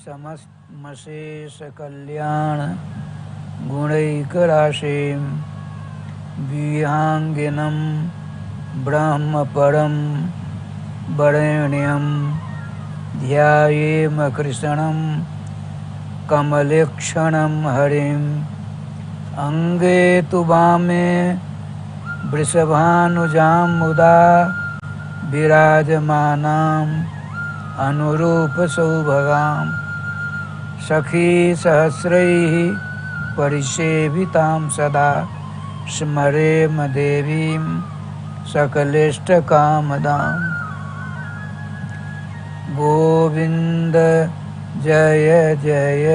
समस्तमशेष कल्याण गुणैकराशिं विहांगिनं ब्रह्म परं वरेण्यं ध्यायेम कृष्णं कमलेक्षणं हरिं अंगे तु वामे वृषभानुजां मुदा विराजमानां अनुरूप सौभगां सखी सहस्रैः परिसेवितां सदा स्मरेम देवीं सकलेष्टकामदाम्। गोविंद जय जय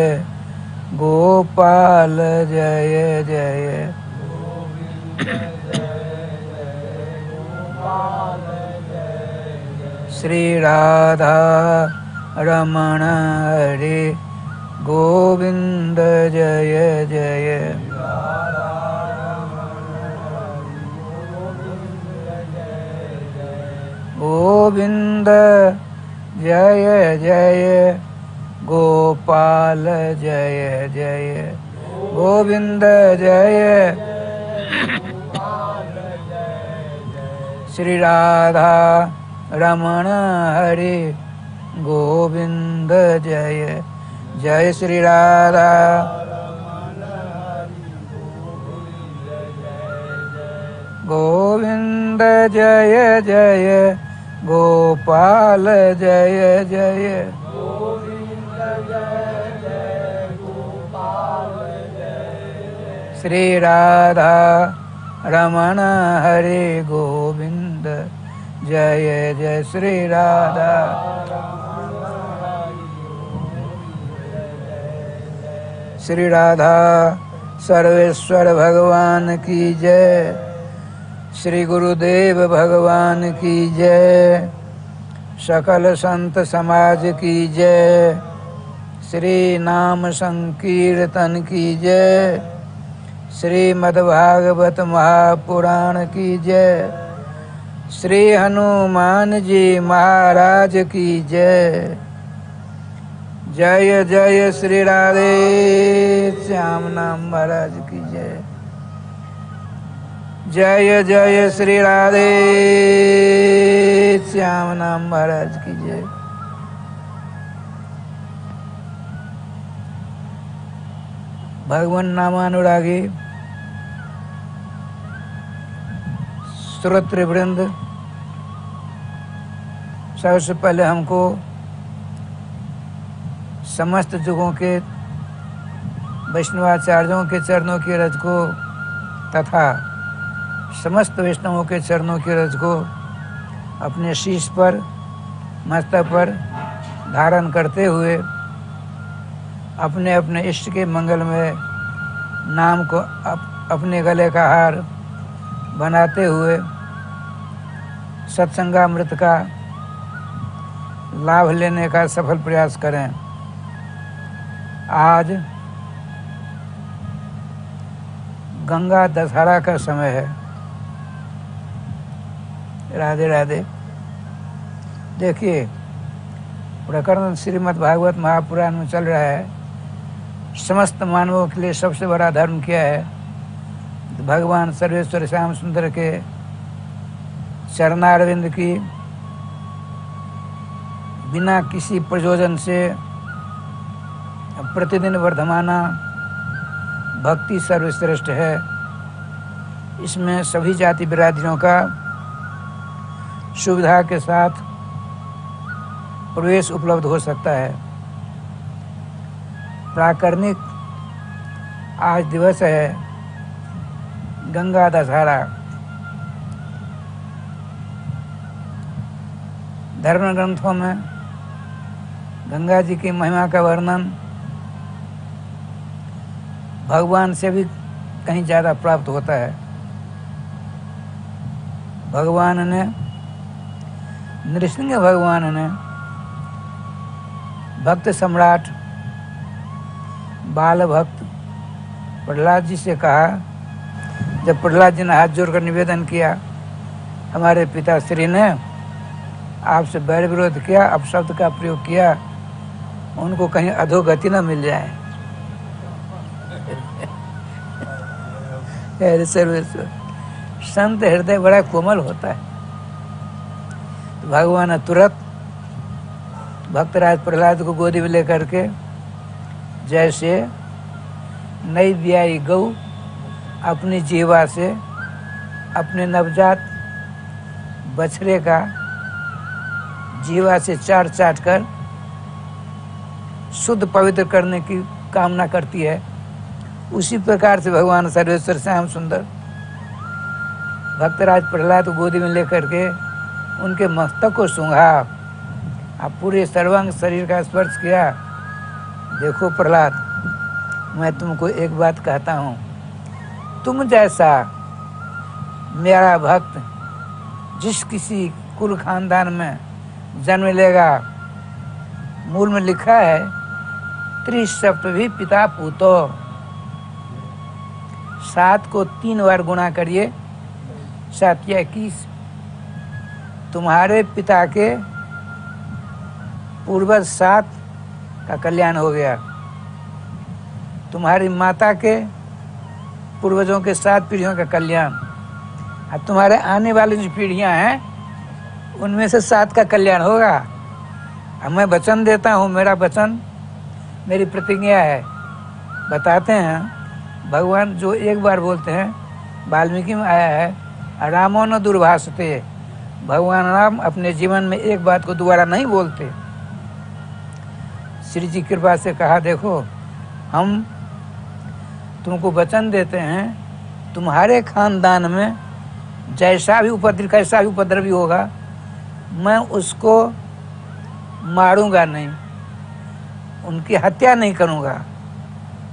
गोपाल जय जय श्री राधा रमण हरे गोविंद जय जय गोविंद जय जय गोपाल जय जय गोविंद जय श्री राधा रमण हरे गोविंद जय जय श्री राधा गोविंद जय जय गोपाल जय जय श्री राधा रमण हरे गोविंद जय जय श्री राधा श्री राधा सर्वेश्वर भगवान की जय श्री गुरुदेव भगवान की जय सकल संत समाज की जय श्री नाम संकीर्तन की जय श्रीमद्भागवत महापुराण की जय श्री हनुमान जी महाराज की जय जय जय श्री राधे श्याम नाम महाराज की जय जय जय श्री राधे श्याम नाम महाराज की जय। भगवान नामानुरागी श्रोत्र वृंद, सबसे पहले हमको समस्त युगों के वैष्णवाचार्यों के चरणों की रज को तथा समस्त वैष्णवों के चरणों की रज को अपने शीश पर मस्तक पर धारण करते हुए अपने अपने इष्ट के मंगल में नाम को अपने गले का हार बनाते हुए सत्संगामृत का लाभ लेने का सफल प्रयास करें। आज गंगा दशहरा का समय है। राधे राधे। देखिए, प्रकरण श्रीमद् भागवत महापुराण में चल रहा है, समस्त मानवों के लिए सबसे बड़ा धर्म क्या है? भगवान सर्वेश्वर श्याम सुंदर के चरणारविंद की बिना किसी प्रयोजन से प्रतिदिन वर्धमाना भक्ति सर्वश्रेष्ठ है। इसमें सभी जाति बिरादरियों का सुविधा के साथ प्रवेश उपलब्ध हो सकता है। प्राकरणिक आज दिवस है गंगा दशहरा। धर्म ग्रंथों में गंगा जी की महिमा का वर्णन भगवान से भी कहीं ज़्यादा प्राप्त होता है। भगवान ने, नृसिंह भगवान ने भक्त सम्राट बाल भक्त प्रहलाद जी से कहा, जब प्रहलाद जी ने हाथ जोड़कर निवेदन किया, हमारे पिताश्री ने आपसे बैर विरोध किया, अपशब्द का प्रयोग किया, उनको कहीं अधोगति न मिल जाए। सर्वेश्वर संत हृदय बड़ा कोमल होता है। तो भगवान ने तुरंत भक्तराज प्रहलाद को गोदी में लेकर के जैसे नई ब्याई गौ अपनी जीवा से अपने नवजात बछड़े का जीवा से चाट चाट कर शुद्ध पवित्र करने की कामना करती है, उसी प्रकार से भगवान सर्वेश्वर श्याम सुंदर भक्तराज प्रहलाद को गोदी में लेकर के उनके मस्तक को सूंघा, अब पूरे सर्वांग शरीर का स्पर्श किया। देखो प्रहलाद, मैं तुमको एक बात कहता हूँ, तुम जैसा मेरा भक्त जिस किसी कुल खानदान में जन्म लेगा, मूल में लिखा है त्रिसप्तभी पिता पूतो, 7 को 3 बार गुणा करिए, 7 या 21। तुम्हारे पिता के पूर्वज 7 का कल्याण हो गया, तुम्हारी माता के पूर्वजों के 7 पीढ़ियों का कल्याण, अब तुम्हारे आने वाली जो पीढ़ियां हैं उनमें से 7 का कल्याण होगा। अब मैं वचन देता हूँ, मेरा वचन मेरी प्रतिज्ञा है। बताते हैं भगवान जो एक बार बोलते हैं, वाल्मीकि में आया है रामो न दुर्भाषते, भगवान राम अपने जीवन में एक बात को दोबारा नहीं बोलते। श्री जी कृपा से कहा, देखो हम तुमको वचन देते हैं, तुम्हारे खानदान में जैसा भी उपद्रव कैसा भी उपद्रवी होगा, मैं उसको मारूंगा नहीं, उनकी हत्या नहीं करूंगा।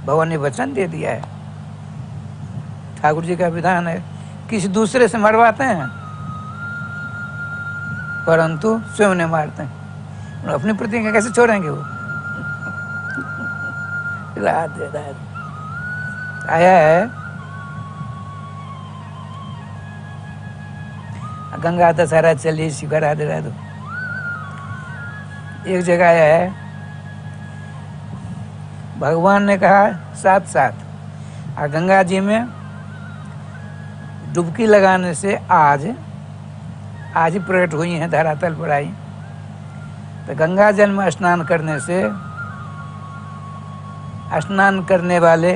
भगवान ने वचन दे दिया है। ठाकुर जी का विधान है, किसी दूसरे से मरवाते हैं परंतु स्वयं ने मारते हैं। अपनी प्रतिज्ञा कैसे छोड़ेंगे वो? राधे राधे। आया है गंगा दशहरा चलिए शिखर राधे राधे। एक जगह आया है, भगवान ने कहा 7 और गंगा जी में डुबकी लगाने से आज ही प्रकट हुई हैं, धरातल पर आई। तो गंगा जल में स्नान करने से स्नान करने वाले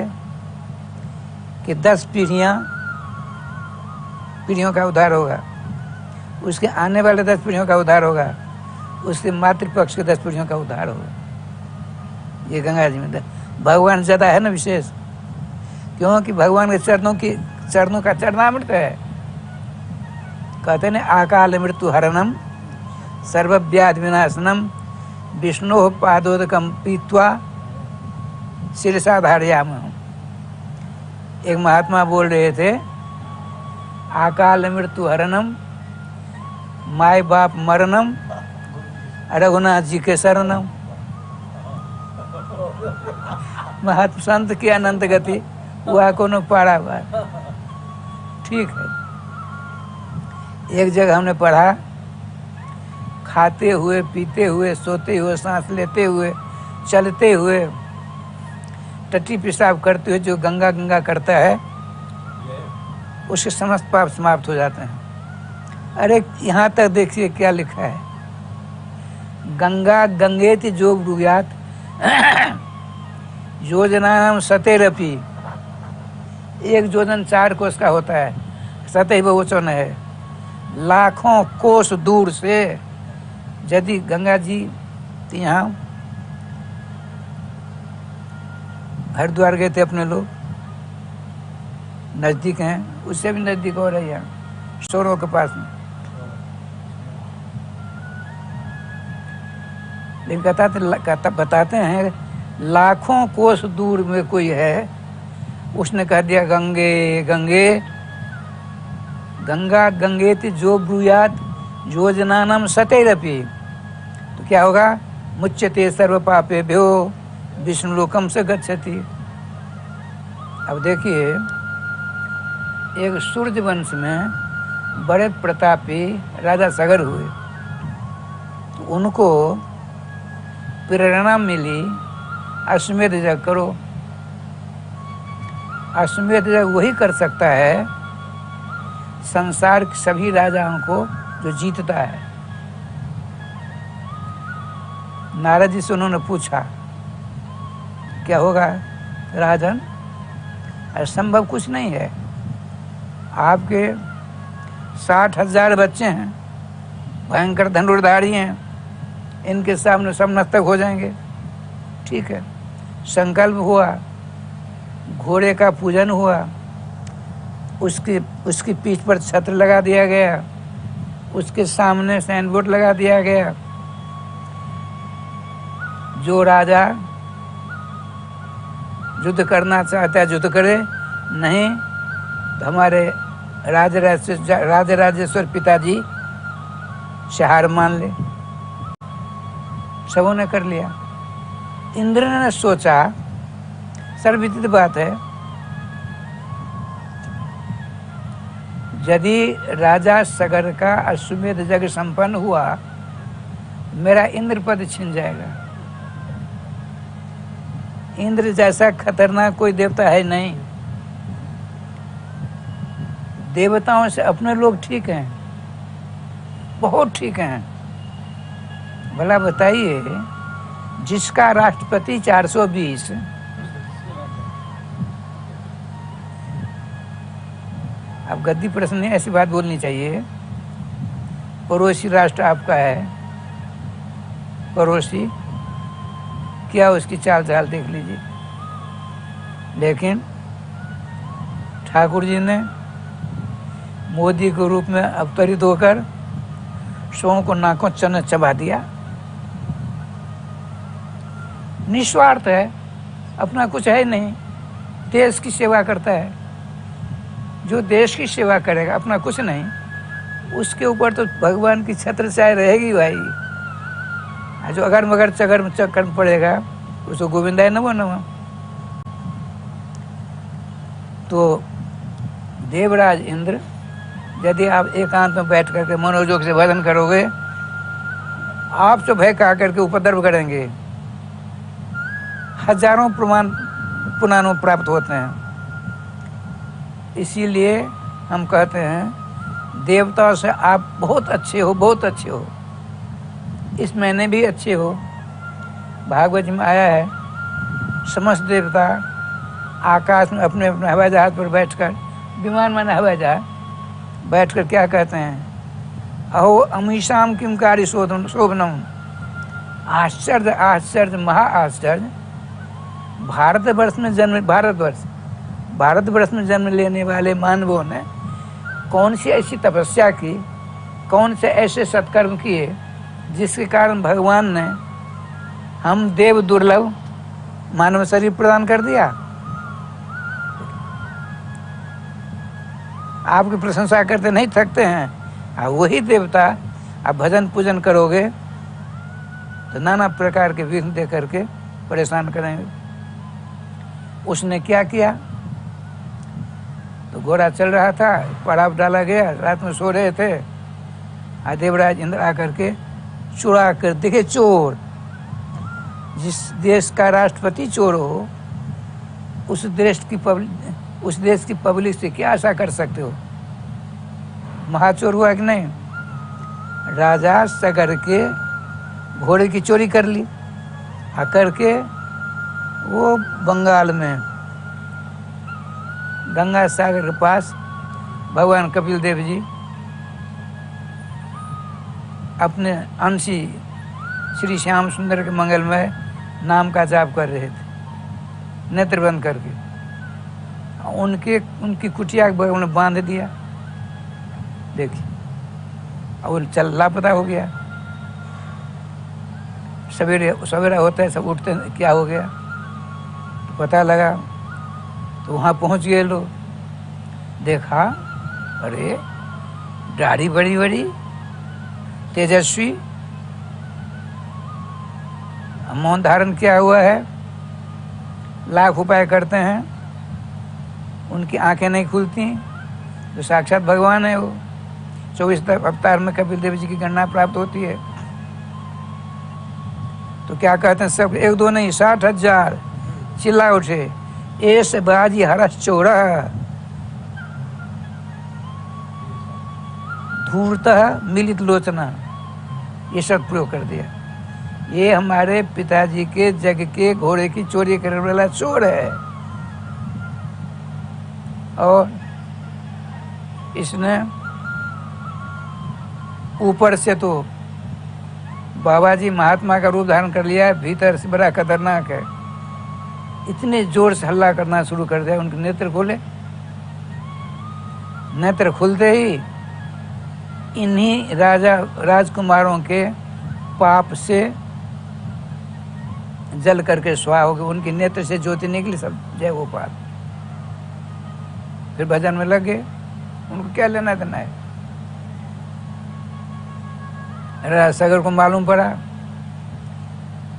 कि 10 पीढ़ियों का उद्धार होगा, उसके आने वाले 10 पीढ़ियों का उद्धार होगा, उसके मातृपक्ष के 10 पीढ़ियों का उद्धार होगा। ये गंगा जी में भगवान ज़्यादा है ना विशेष, क्योंकि भगवान के चरणों का चरणामृत है। कहते हैं आकाल मृत्यु हरणम सर्वव्याधि विनाशनम विष्णु पादोदकम पीत्वा शिरसा धारयाम। एक महात्मा बोल रहे थे, आकाल मृत्यु हरणम माय बाप मरणम रघुनाथ जी के शरणम। महात्मा संत की अनंत गति वह को न पढ़ा हुआ। ठीक है, एक जगह हमने पढ़ा, खाते हुए पीते हुए सोते हुए सांस लेते हुए चलते हुए टट्टी पेशाब करते हुए जो गंगा गंगा करता है उसके समस्त पाप समाप्त हो जाते हैं। अरे यहाँ तक देखिए क्या लिखा है, गंगा गंगेति जो ब्रूयात योजनाम सतेरपि। 1 योजन 4 कोस का होता है, सतैव बहुवचन है। लाखों कोस दूर से यदि गंगा जी यहाँ हरिद्वार गए थे अपने लोग, नज़दीक हैं, उससे भी नज़दीक हो रही है, शोरों के पास में। लेकिन बताते हैं लाखों कोस दूर में कोई है, उसने कह दिया गंगे गंगे, गंगा गंगेति जो ब्रूयात योजनानम सतैरपि। तो क्या होगा, मुच्यते सर्व पापेभ्यो विष्णु लोकम से गच्छति। अब देखिए, एक सूर्य वंश में बड़े प्रतापी राजा सगर हुए, तो उनको प्रेरणा मिली, अश्वमेध यज्ञ करो। अश्वमेध यज्ञ वही कर सकता है संसार के सभी राजाओं को जो जीतता है। नारद जी से उन्होंने पूछा क्या होगा? राजन, असंभव कुछ नहीं है। आपके 60,000 बच्चे हैं, भयंकर धनुर्धारी हैं, इनके सामने सब नतक हो जाएंगे। ठीक है, संकल्प हुआ, घोड़े का पूजन हुआ, उसकी पीठ पर छत्र लगा दिया गया, उसके सामने साइन बोर्ड लगा दिया गया, जो राजा युद्ध करना चाहता है युद्ध करे, नहीं तो हमारे राजराजेश्वर पिताजी से हार मान ले। सबों ने कर लिया। इंद्र ने सोचा, सर्वविदित बात है, यदि राजा सगर का अश्वमेध यज्ञ संपन्न हुआ, मेरा इंद्र पद छिन जाएगा। इंद्र जैसा खतरनाक कोई देवता है नहीं। देवताओं से अपने लोग ठीक हैं, बहुत ठीक हैं। भला बताइए, जिसका राष्ट्रपति 420, अब गद्दी प्रश्न नहीं, ऐसी बात बोलनी चाहिए। पड़ोसी राष्ट्र आपका है, पड़ोसी, क्या उसकी चाल चाल देख लीजिए। लेकिन ठाकुर जी ने मोदी के रूप में अवतरित होकर सौ को नाकों चने चबा दिया। निस्वार्थ है, अपना कुछ है नहीं, देश की सेवा करता है। जो देश की सेवा करेगा, अपना कुछ नहीं, उसके ऊपर तो भगवान की छत्र छाया रहेगी भाई। जो अगर मगर चगर चक्कर पड़ेगा, उसको गोविंदाय नमो नमः। तो देवराज इंद्र, यदि आप एकांत में बैठ करके मनोयोग से भजन करोगे, आप तो भय खा करके उपद्रव करेंगे। हजारों पुराणों प्राप्त होते हैं। इसीलिए हम कहते हैं देवताओं से आप बहुत अच्छे हो, बहुत अच्छे हो। इस महीने भी अच्छे हो। भागवत में आया है, समस्त देवता आकाश में अपने अपने हवाई जहाज पर बैठकर, विमान माने हवाई जहाज, बैठकर क्या कहते हैं? अहो अमीशाम किम कार्य शोभनम। आश्चर्य आश्चर्य महा आश्चर्य। भारतवर्ष में जन्म लेने वाले मानवों ने कौन सी ऐसी तपस्या की, कौन से ऐसे सत्कर्म किए, जिसके कारण भगवान ने हम देव दुर्लभ मानव शरीर प्रदान कर दिया। आपकी प्रशंसा करते नहीं थकते हैं। वही देवता आप भजन पूजन करोगे तो नाना प्रकार के विघ्न दे करके परेशान करेंगे। उसने क्या किया? तो घोड़ा चल रहा था, पड़ाव डाला गया, रात में सो रहे थे। देवराज इंद्र आकर के चुरा कर देखे। चोर, जिस देश का राष्ट्रपति चोर हो, उस देश की पब्लिक से क्या आशा कर सकते हो? महाचोर हुआ कि नहीं? राजा सगर के घोड़े की चोरी कर ली, करके वो बंगाल में गंगा सागर के पास भगवान कपिल देव जी अपने अंशी श्री श्याम सुंदर के मंगलमय नाम का जाप कर रहे थे, नेत्र बंद करके। उनकी कुटिया के बगल में बांध दिया। देखिए, और चल लापता हो गया। सवेरा होता है, सब उठते हैं, क्या हो गया? तो पता लगा, तो वहाँ पहुँच गए लोग। देखा, अरे दाढ़ी बड़ी बड़ी, तेजस्वी, मौन धारण किया हुआ है, लाख उपाय करते हैं, उनकी आंखें नहीं खुलती, तो साक्षात भगवान है वो। 24 अवतार में कपिल देव जी की गणना प्राप्त होती है। तो क्या कहते हैं सब, एक दो नहीं 60,000 चिल्ला उठे, एस बाजी हरस चोरा धूर्तः मिलित लोचना, ये सब प्रयोग कर दिया। ये हमारे पिताजी के जग के घोड़े की चोरी करने वाला चोर है। और इसने ऊपर से तो बाबा जी महात्मा का रूप धारण कर लिया है, भीतर से बड़ा खतरनाक है। इतने जोर से हल्ला करना शुरू कर दिया, उनके नेत्र खोले। नेत्र खुलते ही इन्हीं राजकुमारों के पाप से जल करके स्वाहा हो गए, उनके नेत्र से ज्योति निकली। सब जय गोपाल। फिर भजन में लग गए, उनको क्या लेना देना है। राजा सगर को मालूम पड़ा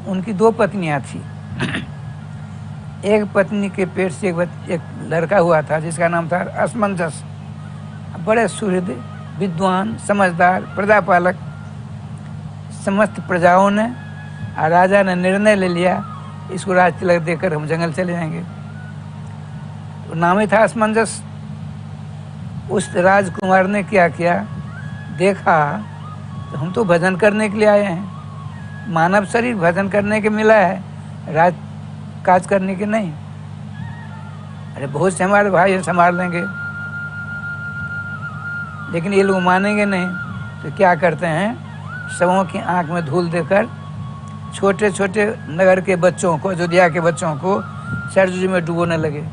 उनकी 2 पत्नियां थी। एक पत्नी के पेट से एक लड़का हुआ था जिसका नाम था असमंजस। बड़े सुहृद, विद्वान, समझदार, प्रजापालक। समस्त प्रजाओं ने और राजा ने निर्णय ले लिया इसको राज तिलक देकर हम जंगल चले जाएंगे। तो नाम ही था असमंजस। उस राजकुमार ने क्या किया, देखा तो हम तो भजन करने के लिए आए हैं, मानव शरीर भजन करने के मिला है, राज काज करने के नहीं। अरे बहुत से हमारे भाई संभाल लेंगे, लेकिन ये लोग मानेंगे नहीं। तो क्या करते हैं, सबों की आंख में धूल देकर छोटे छोटे नगर के बच्चों को, अयोध्या के बच्चों को सरजू में डुबोने लगे।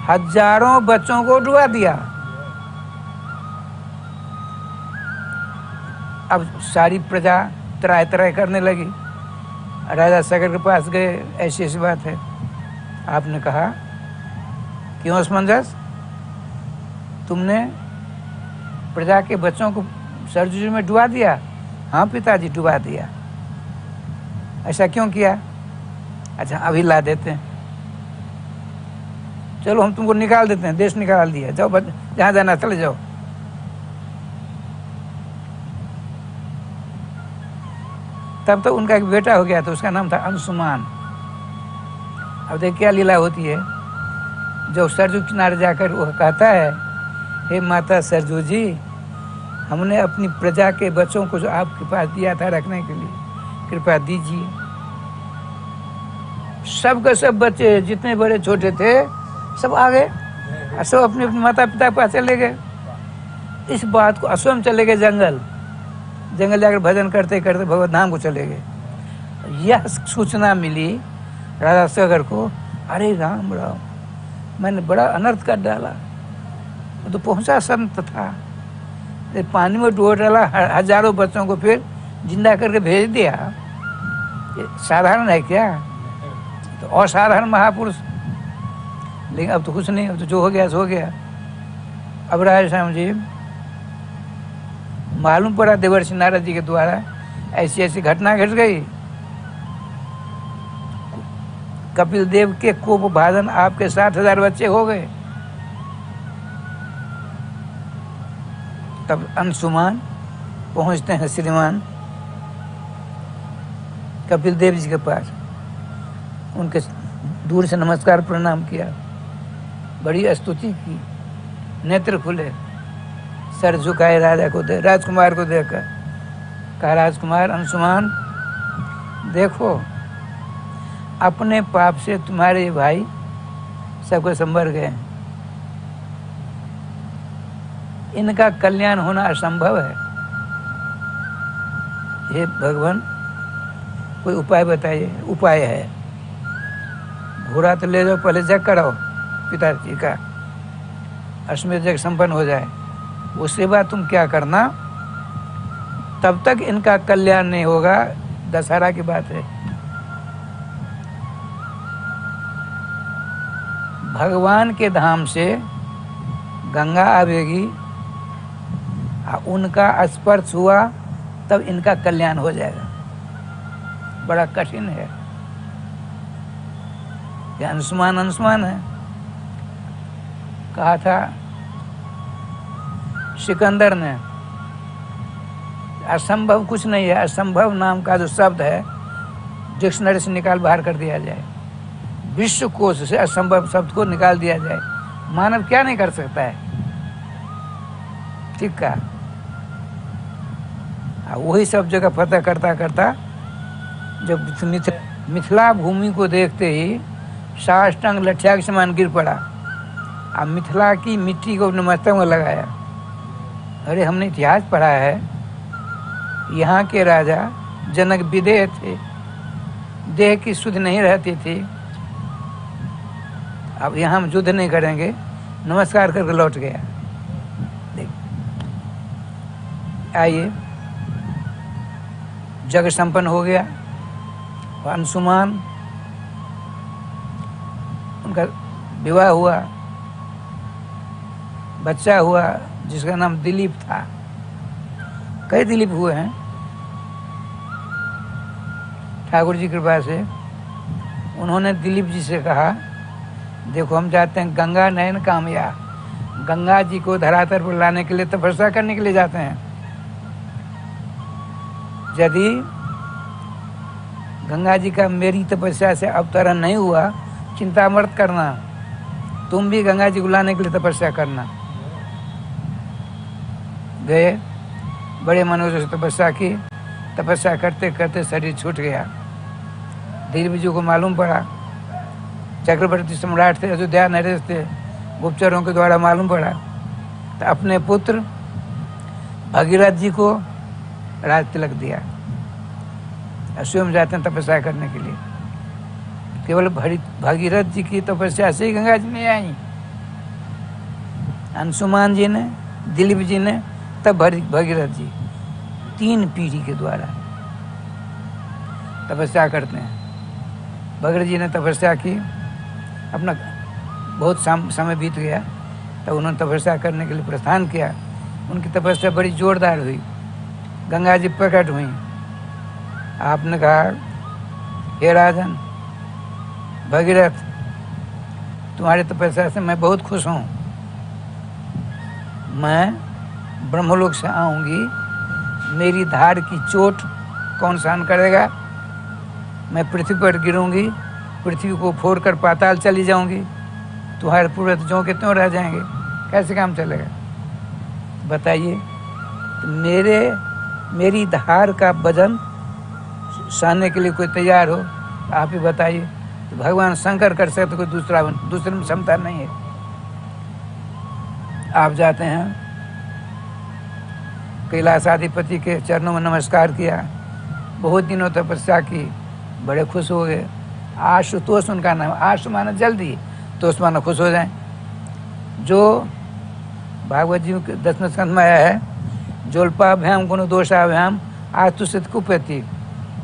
हजारों बच्चों को डुबा दिया। अब सारी प्रजा त्राय त्राय करने लगी। राजा सगर के पास गए, ऐसी ऐसी बात है। आपने कहा क्यों असमंजस, तुमने प्रजा के बच्चों को सरजू में डुबा दिया? हाँ पिताजी डुबा दिया। ऐसा क्यों किया? अच्छा अभी ला देते हैं, चलो हम तुमको निकाल देते हैं, देश निकाल दिया, जाओ जहाँ जाना चले जाओ। तब तो उनका एक बेटा हो गया था, उसका नाम था अंशुमान। अब देख क्या लीला होती है, जो सरजू किनारे जाकर वो कहता है, हे माता सरजू जी, हमने अपनी प्रजा के बच्चों को जो आपके पास दिया था रखने के लिए, कृपया दीजिए। सब के सब बच्चे जितने बड़े छोटे थे सब आ गए, सब अपने अपने माता पिता के पास चले गए। इस बात को स्वयं चले गए जंगल जाकर भजन करते करते भगवत धाम को चले गए। यह सूचना मिली राजा सगर को, अरे राम राम, मैंने बड़ा अनर्थ कर डाला। तो पहुंचा संत था, पानी में डुबो डाला, हजारों बच्चों को फिर जिंदा करके भेज दिया। ये साधारण है क्या? तो असाधारण महापुरुष। लेकिन अब तो कुछ नहीं, अब तो जो हो गया सो हो गया। अब राजा श्याम जी मालूम पड़ा देवर्षि नारद जी के द्वारा ऐसी ऐसी घटना घट गई। कपिल देव के कोप भाजन आपके 60,000 बच्चे हो गए। तब अंशुमान पहुंचते हैं श्रीमान कपिल देव जी के पास, उनके दूर से नमस्कार प्रणाम किया, बड़ी स्तुति की, नेत्र खुले, सर झुकाए राजा को राजकुमार को देखकर। कहा राजकुमार अंशुमान, देखो अपने पाप से तुम्हारे भाई सबको संभर गए, इनका कल्याण होना असंभव है। हे भगवान कोई उपाय बताइए। उपाय है, घोड़ा तो ले जाओ, पहले जग कराओ पिताजी का, अश्वमेध जग संपन्न हो जाए, उसके बाद तुम क्या करना, तब तक इनका कल्याण नहीं होगा। दशहरा की बात है। भगवान के धाम से गंगा आवेगी, उनका स्पर्श हुआ तब इनका कल्याण हो जाएगा। बड़ा कठिन है। यह अंशुमान है। कहा था सिकंदर ने, असंभव कुछ नहीं है। असंभव नाम का जो शब्द है डिक्शनरी से निकाल बाहर कर दिया जाए, विश्व कोश से असंभव शब्द को निकाल दिया जाए, मानव क्या नहीं कर सकता है। ठीक का वही सब जगह फतह करता करता जब मिथिला भूमि को देखते ही साष्टांग लठिया के समान गिर पड़ा। अब मिथिला की मिट्टी को अपने मस्तक में लगाया। अरे हमने इतिहास पढ़ा है, यहाँ के राजा जनक विदेह थे, देह की सुध नहीं रहती थी। अब यहाँ हम युद्ध नहीं करेंगे, नमस्कार करके लौट गया। आइए, जग संपन्न हो गया। अंशुमान, उनका विवाह हुआ, बच्चा हुआ जिसका नाम दिलीप था। कई दिलीप हुए हैं ठाकुर जी की कृपा से। उन्होंने दिलीप जी से कहा, देखो हम जाते हैं गंगा नयन कामया, गंगा जी को धरातल पर लाने के लिए, तपस्या करने के लिए जाते हैं। यदि गंगा जी का मेरी तपस्या से अवतरण नहीं हुआ, चिंता मत करना, तुम भी गंगा जी को लाने के लिए तपस्या करना। गए, बड़े मनोज से तपस्या की। तपस्या करते करते शरीर छूट गया। दिलीप जी को मालूम पड़ा, चक्रवर्ती सम्राट थे, अयोध्या नरेश थे, गुप्तचरों के द्वारा मालूम पड़ा, तो अपने पुत्र भगीरथ जी को राज तिलक दिया। स्वयं जाते हैं तपस्या करने के लिए। केवल भगीरथ जी की तपस्या से ही गंगा जी नहीं आई, अंशुमान जी ने, दिलीप जी ने, तब भगीरथ जी 3 पीढ़ी के द्वारा तपस्या करते हैं। भगीरथ जी ने तपस्या की, अपना बहुत समय बीत गया, तब उन्होंने तपस्या करने के लिए प्रस्थान किया। उनकी तपस्या बड़ी जोरदार हुई, गंगा जी प्रकट हुई। आपने कहा, हे राजन भगीरथ, तुम्हारी तपस्या से मैं बहुत खुश हूँ। मैं ब्रह्मलोक से आऊँगी, मेरी धार की चोट कौन सहन करेगा? मैं पृथ्वी पर गिरूंगी, पृथ्वी को फोड़कर पाताल चली जाऊंगी, तुम्हारे पूर्वज जो के त्यों रह जाएंगे, कैसे काम चलेगा? बताइए। तो मेरी धार का वजन सहने के लिए कोई तैयार हो, आप ही बताइए। तो भगवान शंकर कर सकते, कोई दूसरे में क्षमता नहीं है। आप जाते हैं, कैलाशाधिपति के चरणों में नमस्कार किया, बहुत दिनों तपस्या की, बड़े खुश हो गए। आशुतोष उनका नाम, आशु माना जल्दी, तोष माना खुश हो जाए। जो भागवत जी के 10वें स्कंध में आया है, जोल्पाभ्याम गुण दोषाभ्याम आस्तुषित कुपेति।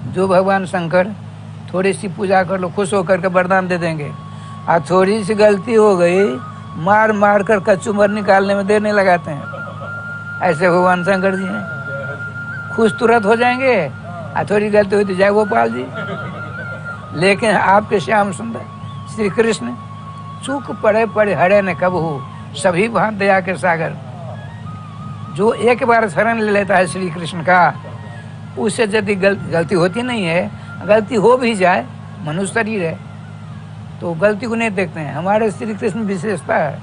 जो भगवान शंकर थोड़ी सी पूजा कर लो, खुश होकर के वरदान दे देंगे, और थोड़ी सी गलती हो गई, मार मार कर कचूमर निकालने में देर नहीं लगाते हैं। ऐसे भगवान शंकर जी हैं, खुश तुरंत हो जाएंगे, और थोड़ी गलती हुई तो जय गोपाल जी। लेकिन आपके श्याम सुंदर श्री कृष्ण चूक पड़े पड़े हरे न कब हो, सभी भांत दया के सागर। जो एक बार शरण ले लेता है श्री कृष्ण का, उससे यदि गलती होती नहीं है, गलती हो भी जाए, मनुष्य शरीर है, तो गलती को नहीं देखते हैं। हमारे श्री कृष्ण विशेषता है,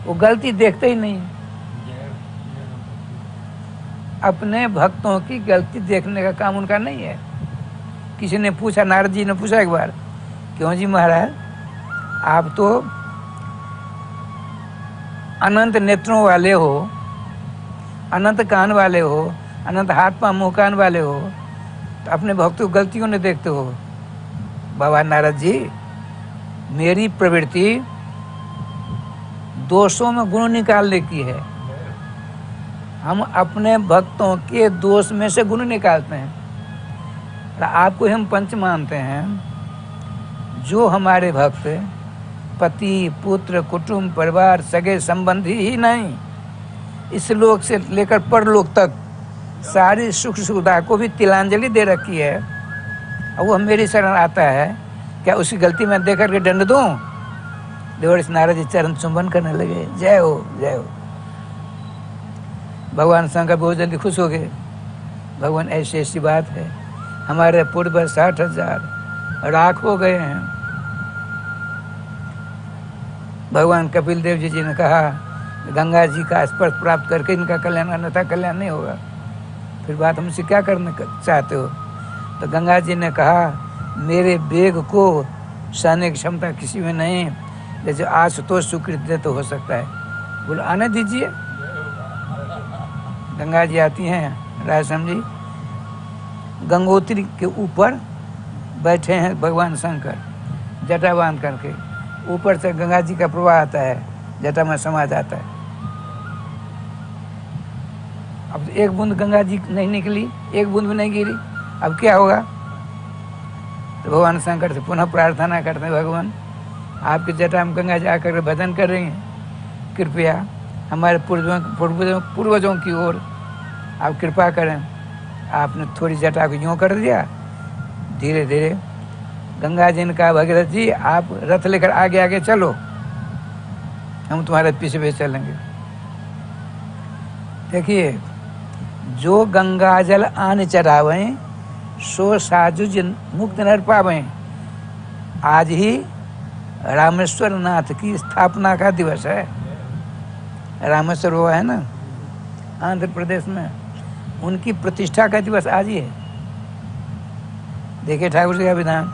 वो गलती देखते ही नहीं। अपने भक्तों की गलती देखने का काम उनका नहीं है। किसी ने पूछा, नारद जी ने पूछा एक बार, क्यों जी महाराज, आप तो अनंत नेत्रों वाले हो, अनंत कान वाले हो, अनंत हाथ पांव मुँह कान वाले हो, तो अपने भक्तों की गलतियों ने देखते हो। बाबा नारद जी, मेरी प्रवृत्ति दोषों में गुण निकालने की है। हम अपने भक्तों के दोष में से गुण निकालते हैं। आपको हम पंच मानते हैं। जो हमारे भक्त पति पुत्र कुटुंब परिवार सगे संबंधी ही नहीं, इस लोक से लेकर परलोक तक सारी सुख सुविधा को भी तिलांजलि दे रखी है, और वो मेरी शरण आता है, क्या उसकी गलती मैं दे करके दंड दूं? देवर्षि नारद जी चरण चुंबन करने लगे, जय हो जय हो। भगवान शंकर बहुत जल्दी खुश हो गए। भगवान ऐसी ऐसी बात है, हमारे पूर्व 60,000 राख हो गए हैं। भगवान कपिल देव जी ने कहा गंगा जी का स्पर्श प्राप्त करके इनका कल्याण, अन्यथा कल्याण नहीं होगा। फिर बात हमसे क्या करना चाहते हो? तो गंगा जी ने कहा मेरे वेग को सहने की क्षमता किसी में नहीं, जैसे आशुतोष सुकृत तो हो सकता है। बोलो आने दीजिए। गंगा जी आती हैं, राजसम जी गंगोत्री के ऊपर बैठे हैं भगवान शंकर, जटा बांध करके। ऊपर से गंगा जी का प्रवाह आता है, जटा में समा जाता है। अब एक बूंद गंगा जी नहीं निकली, एक बूंद भी नहीं गिरी, अब क्या होगा? तो भगवान शंकर से पुनः प्रार्थना करते हैं, भगवान आपकी जटा में गंगा जी आकर भजन कर रही हैं, कृपया हमारे पूर्वजों की ओर आप कृपा करें। आपने थोड़ी जटा को यूँ कर दिया, धीरे धीरे गंगा जी ने कहा भगीरथ जी आप रथ लेकर आगे आगे चलो, हम तुम्हारे पीछे पीछे चलेंगे। देखिए जो गंगा जल आन चढ़ावें सो साजु जिन मुक्त नर पावें। आज ही रामेश्वर नाथ की स्थापना का दिवस है। रामेश्वर वो है ना आंध्र प्रदेश में, उनकी प्रतिष्ठा का दिवस आज ही है। देखिए ठाकुर जी का विधान,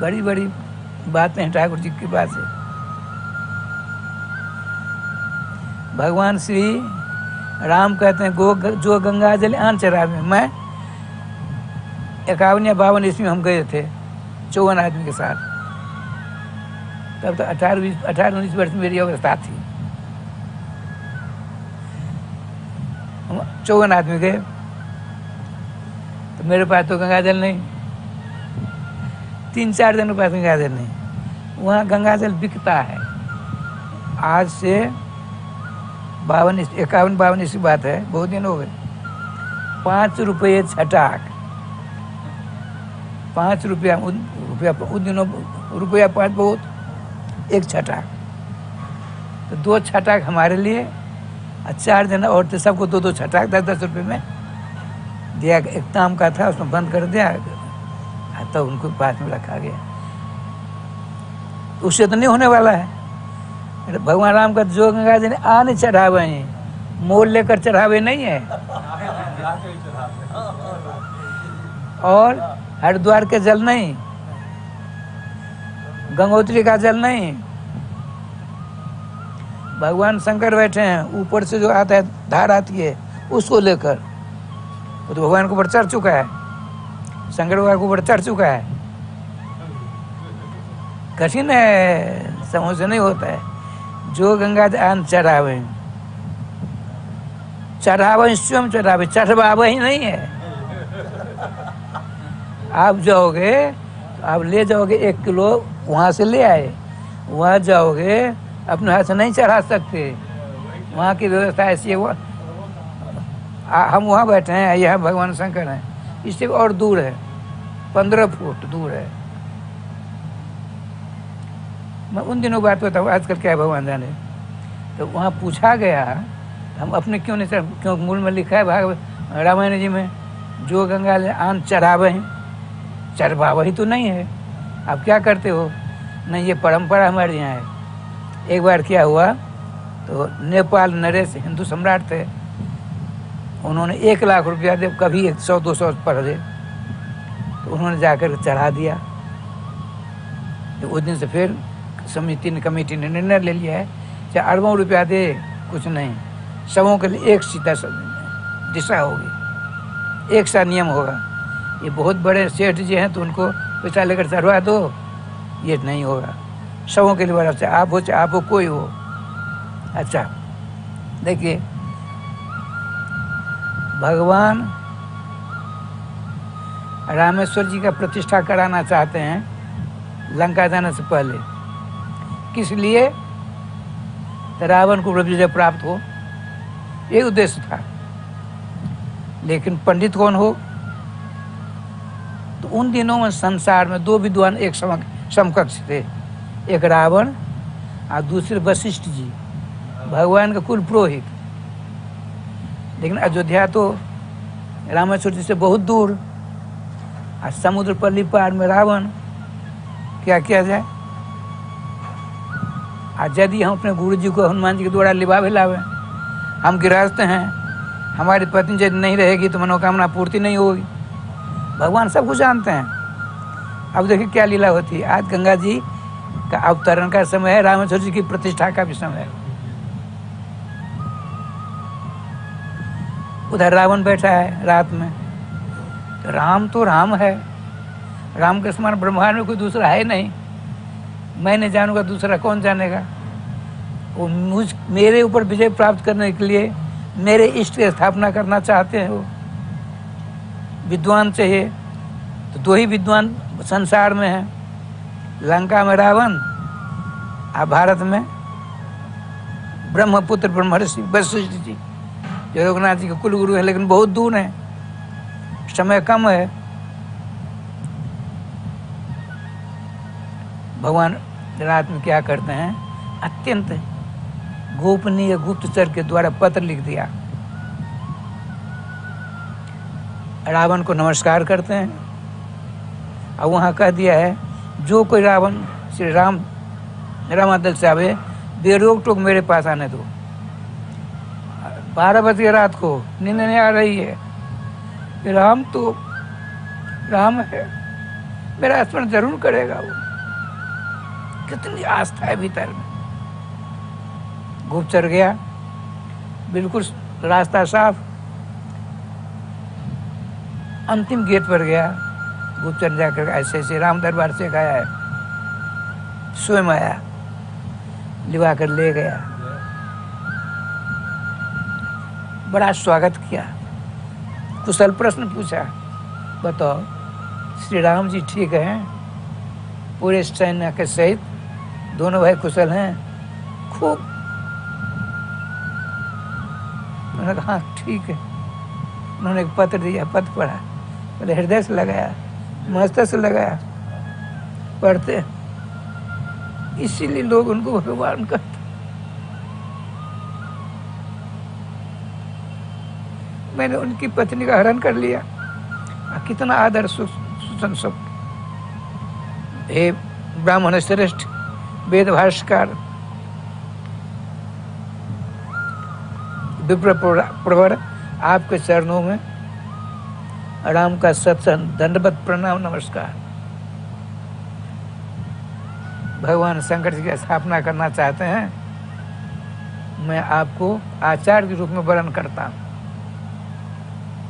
बड़ी बड़ी बातें हैं ठाकुर जी की बात है। भगवान श्री राम कहते हैं जो गंगा जल आन चढ़ावे। मैं 51 या 52 ईस्वी में हम गए थे 54 आदमी के साथ, तब तो 18-19 वर्ष मेरी अवस्था थी। 54 आदमी गए, तो मेरे पास तो गंगा जल नहीं, 3-4 दिन के पास गंगा जल नहीं। वहाँ गंगा जल बिकता है। आज से 51-52 ईस्वी बात है, बहुत दिन हो गए। 5 रुपये छटाक, 5 रुपया उन दिनों रुपया 5 बहुत, 1 छटाक। तो 2 छटाक हमारे लिए और 4 जन और थे, सबको 2-2 छटाक 10-10 रुपये में दिया। एक ताम का था, उसमें बंद कर दिया, तो उनको पास में रखा गया। उससे तो नहीं होने वाला है। भगवान राम का जो गंगा जी ने आने चढ़ावे हैं, मोल लेकर चढ़ावे नहीं है। और हरिद्वार के जल नहीं, गंगोत्री का जल नहीं। भगवान शंकर बैठे हैं, ऊपर से जो आता है धार आती है उसको लेकर, वो तो भगवान के ऊपर चढ़ चुका है, शंकर भगवान के ऊपर चढ़ चुका है। कठिन है, समझ से नहीं होता है। जो गंगा आन चढ़ावे, चढ़ावे स्वयं चढ़ावे, चढ़वावे ही नहीं है। आप जाओगे तो आप ले जाओगे 1 किलो, वहाँ से ले आए, वहाँ जाओगे अपने हाथ से नहीं चढ़ा सकते, वहाँ की व्यवस्था ऐसी है। वो हम वहाँ बैठे हैं, यहाँ भगवान शंकर हैं, इससे और दूर है, 15 फुट दूर है। मैं उन दिनों बात बताऊँ, आजकल क्या है भगवान जाने। तो वहाँ पूछा गया, हम अपने क्यों नहीं क्यों मूल में लिखा है रामायण जी में, जो गंगा आन चढ़ावे हैं, चढ़ावा ही तो नहीं है। आप क्या करते हो? नहीं, ये परंपरा हमारे यहाँ है। एक बार क्या हुआ, तो नेपाल नरेश हिंदू सम्राट थे, उन्होंने 1 लाख रुपया दे, कभी 100-200 पर दे, तो उन्होंने जाकर चढ़ा दिया। तो उस दिन से फिर कमेटी ने निर्णय ले लिया है, चाहे अरबों रुपया दे कुछ नहीं, सबों के लिए एक सीधा दिशा होगी, एक सा नियम होगा। ये बहुत बड़े सेठ जी हैं तो उनको पैसा लेकर चढ़वा दो, ये नहीं होगा। सबों के लिए बड़ा, चाहे आप हो कोई हो। अच्छा देखिए, भगवान रामेश्वर जी का प्रतिष्ठा कराना चाहते हैं लंका जाने से पहले। किस लिए? रावण को विजय प्राप्त हो, ये उद्देश्य था। लेकिन पंडित कौन हो? तो उन दिनों में संसार में 2 विद्वान एक समकक्ष थे, एक रावण और दूसरे वशिष्ठ जी, भगवान का कुल पुरोहित। लेकिन अयोध्या तो रामेश्वर जी से बहुत दूर, और समुद्र पल्ली पार में रावण, क्या किया जाए। आज यदि हम अपने गुरु जी को हनुमान जी के द्वारा लिबावे लावे, हम गृहस्थ हैं, हमारी पत्नी यदि नहीं रहेगी तो मनोकामना पूर्ति नहीं होगी। भगवान सब कुछ जानते हैं। अब देखिए क्या लीला होती है। आज गंगा जी का अवतरण का समय है, रामेश्वर जी की प्रतिष्ठा का भी समय है। उधर रावण बैठा है रात में, तो राम तो राम है, राम के समान ब्रह्मांड में कोई दूसरा है नहीं, मैं नहीं जानूंगा, दूसरा कौन जानेगा। वो मेरे ऊपर विजय प्राप्त करने के लिए मेरे इष्ट की स्थापना करना चाहते हैं। वो विद्वान चाहिए, तो दो ही विद्वान संसार में हैं, लंका में रावण और भारत में ब्रह्मपुत्र ब्रह्मर्षि वशिष्ठ जी, जो रघुनाथ जी के कुल गुरु हैं, लेकिन बहुत दूर हैं, समय कम है। भगवान रात में क्या करते हैं, अत्यंत गोपनीय गुप्तचर के द्वारा पत्र लिख दिया, रावण को नमस्कार करते हैं, और वहाँ कह दिया है जो कोई रावण श्री राम रामादल से आवे बेरोक टोक मेरे पास आने दो। 12 बजे रात को नींद नहीं आ रही है, राम तो राम है, मेरा स्मरण जरूर करेगा। वो कितनी आस्था है भीतर में। गुप्तचर गया, बिल्कुल रास्ता साफ, अंतिम गेट पर गया। गुप्तचर जाकर ऐसे ऐसे राम दरबार से आया है, स्वयं आया, लिवा कर ले गया, बड़ा स्वागत किया, कुशल प्रश्न पूछा, बताओ श्री राम जी ठीक हैं, पूरे सैन्य के सहित दोनों भाई कुशल हैं? खूब उन्होंने कहा हाँ ठीक है। उन्होंने एक पत्र दिया, पत्र पढ़ा, पहले हृदय से लगाया, मस्तक से लगाया, पढ़ते, इसीलिए लोग उनको भगवान कहते। मैंने उनकी पत्नी का हरण कर लिया, कितना आदर सुसन सब। हे ब्राह्मण श्रेष्ठ वेद भाष्यकार विप्र प्रवर, आपके चरणों में राम का सत्संग दंडवत प्रणाम नमस्कार। भगवान शंकर जी की स्थापना करना चाहते हैं, मैं आपको आचार्य के रूप में वर्ण करता हूँ,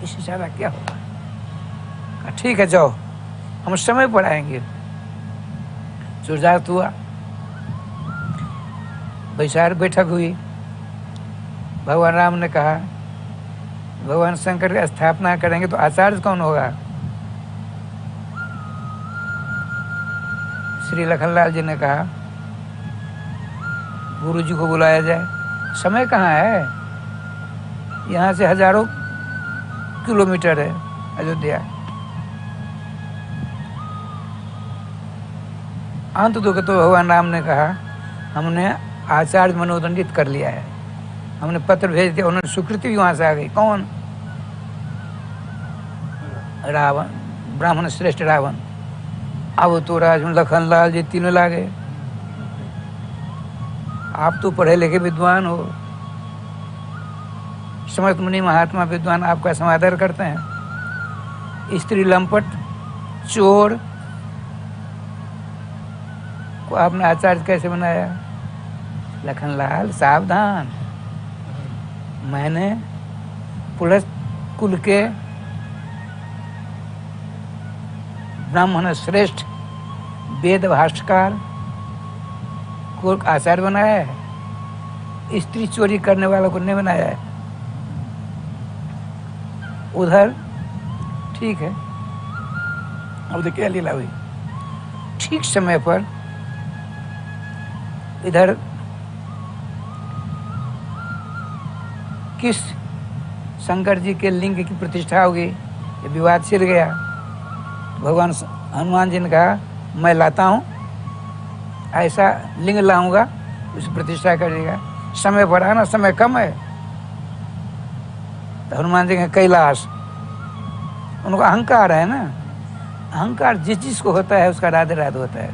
इससे ज़्यादा क्या होगा। ठीक है जाओ, हम समय पर आएंगे। सूर्यास्त हुआ, विचार बैठक हुई। भगवान राम ने कहा भगवान शंकर की स्थापना करेंगे तो आचार्य कौन होगा? श्री लखनलाल जी ने कहा गुरु जी को बुलाया जाए। समय कहाँ है, यहाँ से हजारों किलोमीटर है अयोध्या। अंत तो भगवान राम ने कहा हमने आचार्य मनोदंडित कर लिया है, हमने पत्र भेज दिया, उन्होंने स्वीकृति भी वहाँ से आ गई। कौन? रावण, ब्राह्मण श्रेष्ठ रावण। अब तो राज लखनलाल जी तीनों ला गए। आप तो पढ़े लिखे विद्वान हो, समस्त मुनि महात्मा विद्वान आपका समादर करते हैं। स्त्री लंपट चोर को आपने आचार्य कैसे बनाया? लखनलाल सावधान, मैंने पुलस कुल के ब्राह्मण श्रेष्ठ वेद भाष्यकार को आचार्य बनाया है, स्त्री चोरी करने वालों को नहीं बनाया है। उधर ठीक है, अब देखिए क्या लीला हुई। ठीक समय पर इधर किस शंकर जी के लिंग की प्रतिष्ठा होगी, ये विवाद छिड़ गया। भगवान हनुमान जी ने कहा मैं लाता हूँ, ऐसा लिंग लाऊंगा, उस प्रतिष्ठा करिएगा। समय पर आना, समय कम है। तो हनुमान जी के कैलाश, उनको अहंकार है ना, अहंकार जिस चीज़ को होता है उसका राधे राधे होता है।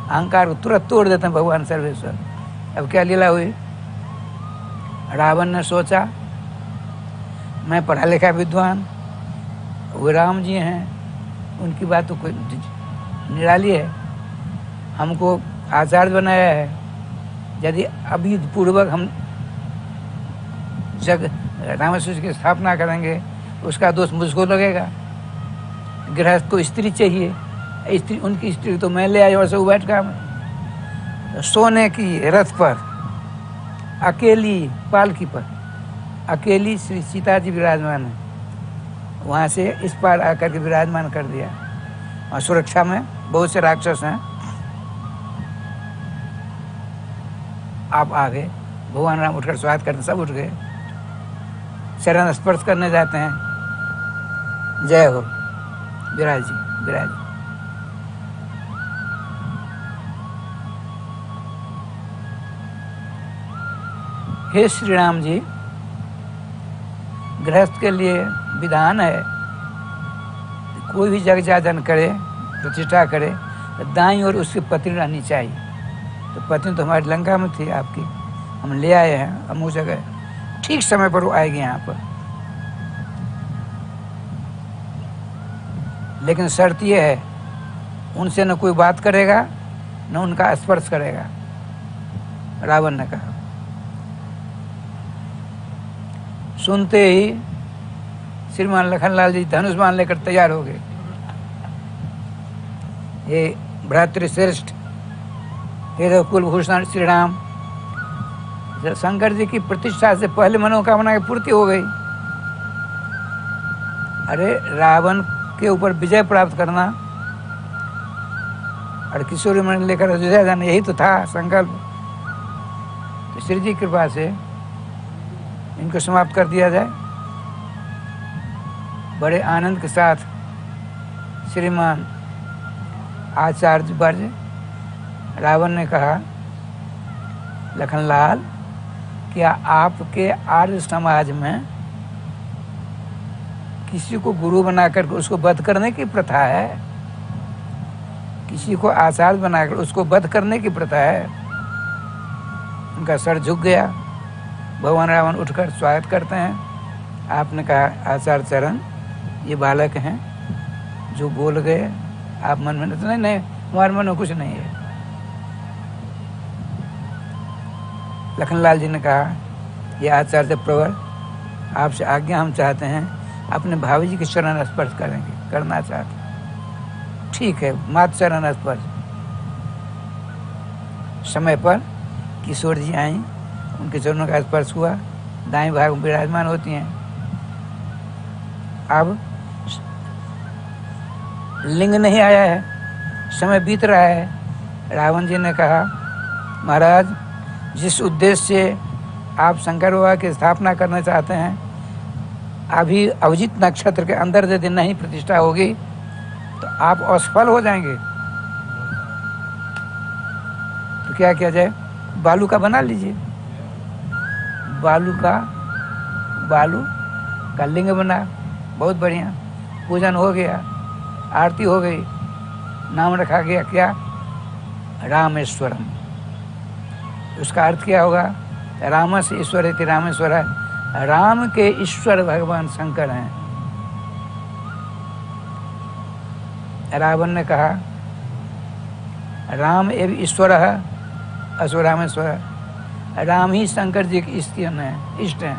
अहंकार को तुरंत तोड़ देते हैं भगवान सर्वेश्वर। अब क्या लीला हुई, रावण ने सोचा मैं पढ़ा लिखा विद्वान, वो राम जी हैं, उनकी बात तो कोई निराली है, हमको आचार्य बनाया है, यदि अभी पूर्वक हम जग रामेश्वर की स्थापना करेंगे उसका दोष मुझको लगेगा। गृहस्थ को स्त्री चाहिए, स्त्री, उनकी स्त्री तो मैं ले आई और सब बैठ का तो सोने की रथ पर अकेली पालकी पर अकेली श्री सीता जी विराजमान है, वहाँ से इस पार आकर के विराजमान कर दिया। और सुरक्षा में बहुत से राक्षस हैं। आप आ गए, भगवान राम उठकर स्वागत करते, सब उठ गए, चरण स्पर्श करने जाते हैं। जय हो विराज जी, विराज। हे श्री राम जी, गृहस्थ के लिए विधान है कोई भी जग जाजन करे, प्रतिष्ठा करे तो दाईं ओर उसकी पत्नी रहनी चाहिए। तो पत्नी तो हमारी लंका में थी आपकी, हम ले आए हैं, हम उस जगह ठीक समय पर वो आएगी यहाँ पर। लेकिन शर्त ये है, उनसे न कोई बात करेगा न उनका स्पर्श करेगा, रावण ने कहा। सुनते ही श्रीमान लखनलाल जी धनुष बाण लेकर तैयार हो गए। ये भ्रातृश्रेष्ठ, हे रघुकुल भूषण श्री राम, शंकर जी की प्रतिष्ठा से पहले मनोकामना की पूर्ति हो गई। अरे रावण के ऊपर विजय प्राप्त करना और किशोरी मणि लेकर अयोध्या जाना, यही तो था संकल्प। तो श्री जी की कृपा से इनको समाप्त कर दिया जाए। बड़े आनंद के साथ श्रीमान आचार्य वर्य रावण ने कहा, लखनलाल, क्या आपके आर्य समाज में किसी को गुरु बनाकर उसको वध करने की प्रथा है? किसी को आचार्य बनाकर उसको वध करने की प्रथा है? उनका सर झुक गया। भगवान रावण उठकर स्वागत करते हैं। आपने कहा, आचार्य चरण, ये बालक हैं जो बोल गए, आप मन में तो नहीं, हमारे मन में कुछ नहीं है। लखनलाल जी ने कहा, ये आचार्य प्रवर, आपसे आज्ञा हम चाहते हैं, अपने भाभी जी के चरण स्पर्श करेंगे, करना चाहते हैं। ठीक है, मात चरण स्पर्श। समय पर किशोर जी आई, उनके चरणों का स्पर्श हुआ, दाएं भाग में विराजमान होती हैं। अब लिंग नहीं आया है, समय बीत रहा है। रावण जी ने कहा, महाराज, जिस उद्देश्य से आप शंकर बाबा की स्थापना करना चाहते हैं, अभी अभिजीत नक्षत्र के अंदर यदि नहीं प्रतिष्ठा होगी तो आप असफल हो जाएंगे। तो क्या किया जाए? बालू का बना लीजिए। बालू का लिंग बना, बहुत बढ़िया। पूजन हो गया, आरती हो गई, नाम रखा गया क्या? रामेश्वरम। उसका अर्थ क्या होगा? राम से ईश्वर है, रामेश्वर है, राम के ईश्वर भगवान शंकर हैं। रावण ने कहा, राम एवं ईश्वर है, असो रामेश्वर। राम ही शंकर जी के इष्ट हैं,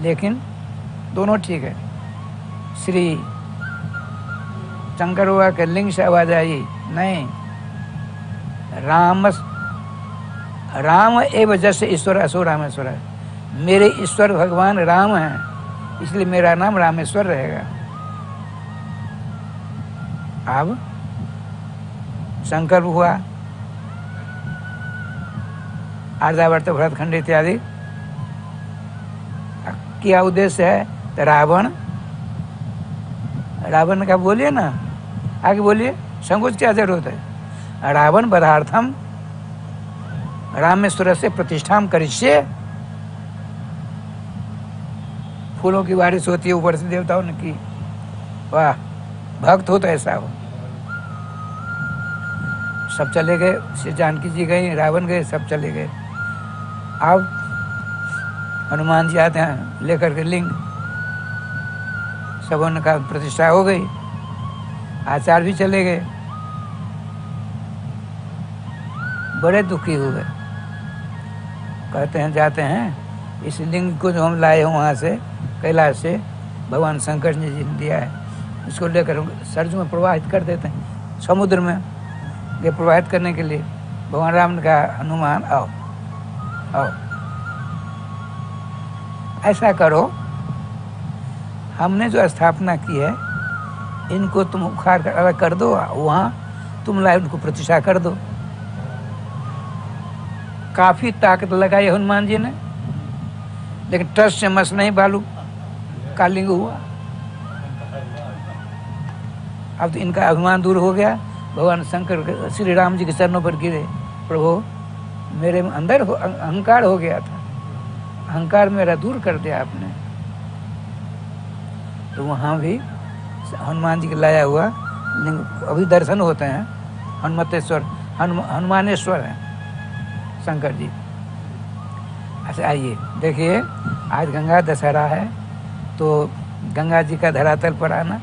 लेकिन दोनों ठीक है। श्री शंकर बाबा के लिंग से आवाज आई, नहीं, राम एवं जैसे ईश्वर असो रामेश्वर है। मेरे ईश्वर भगवान राम हैं, इसलिए मेरा नाम रामेश्वर रहेगा। अब संकल्प हुआ, आर्यावर्त भरतखंड इत्यादि। क्या उद्देश्य है? तो रावण का बोलिए ना, आगे बोलिए, संकोच क्या जरूरत है? रावण पदार्थम रामेश्वर से प्रतिष्ठा करिष्ये। फूलों की बारिश होती है ऊपर से देवताओं ने की, वाह, भक्त हो तो ऐसा हो। सब चले गए, श्री जानकी जी गई, रावण गए, सब चले गए। अब हनुमान जी आते हैं लेकर के लिंग, सबों ने कहा प्रतिष्ठा हो गई, आचार्य भी चले गए, बड़े दुखी हुए। कहते हैं जाते हैं इस लिंग को जो हम लाए हैं वहाँ से कैलाश से, भगवान शंकर जी ने दिया है, इसको लेकर सरजू में प्रवाहित कर देते हैं, समुद्र में ये प्रवाहित करने के लिए। भगवान राम ने कहा हनुमान आओ आओ, ऐसा करो, हमने जो स्थापना की है इनको तुम उखाड़ कर अलग कर दो, वहाँ तुम लाए उनको प्रतिष्ठा कर दो। काफी ताकत लगाई हनुमान जी ने, लेकिन टस से मस नहीं बालू कालिंग हुआ। अब तो इनका अभिमान दूर हो गया, भगवान शंकर श्री राम जी के चरणों पर गिरे, प्रभु मेरे अंदर अहंकार हो गया था, अहंकार मेरा दूर कर दिया आपने। तो वहाँ भी हनुमान जी के लाया हुआ लिंग अभी दर्शन होते हैं, हनुमतेश्वर हनुमानेश्वर हैं शंकर जी। अच्छा आइए देखिए, आज गंगा दशहरा है, तो गंगा जी का धरातल पर आना।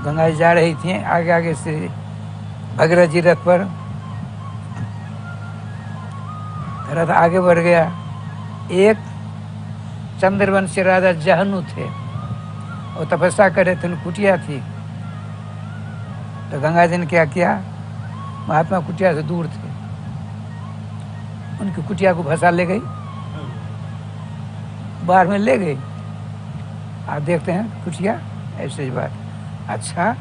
गंगा जी जा रही थी आगे आगे से, भगीरथ जी रथ पर, रथ आगे बढ़ गया। एक चंद्रवंशी राजा जहनु थे, और तपस्या कर रहे थे, उनकी कुटिया थी। तो गंगा जी ने क्या किया, महात्मा कुटिया से दूर थे, उनकी कुटिया को भसा ले गई, बाहर में ले गई। आप देखते हैं कुटिया ऐसी बात। अच्छा,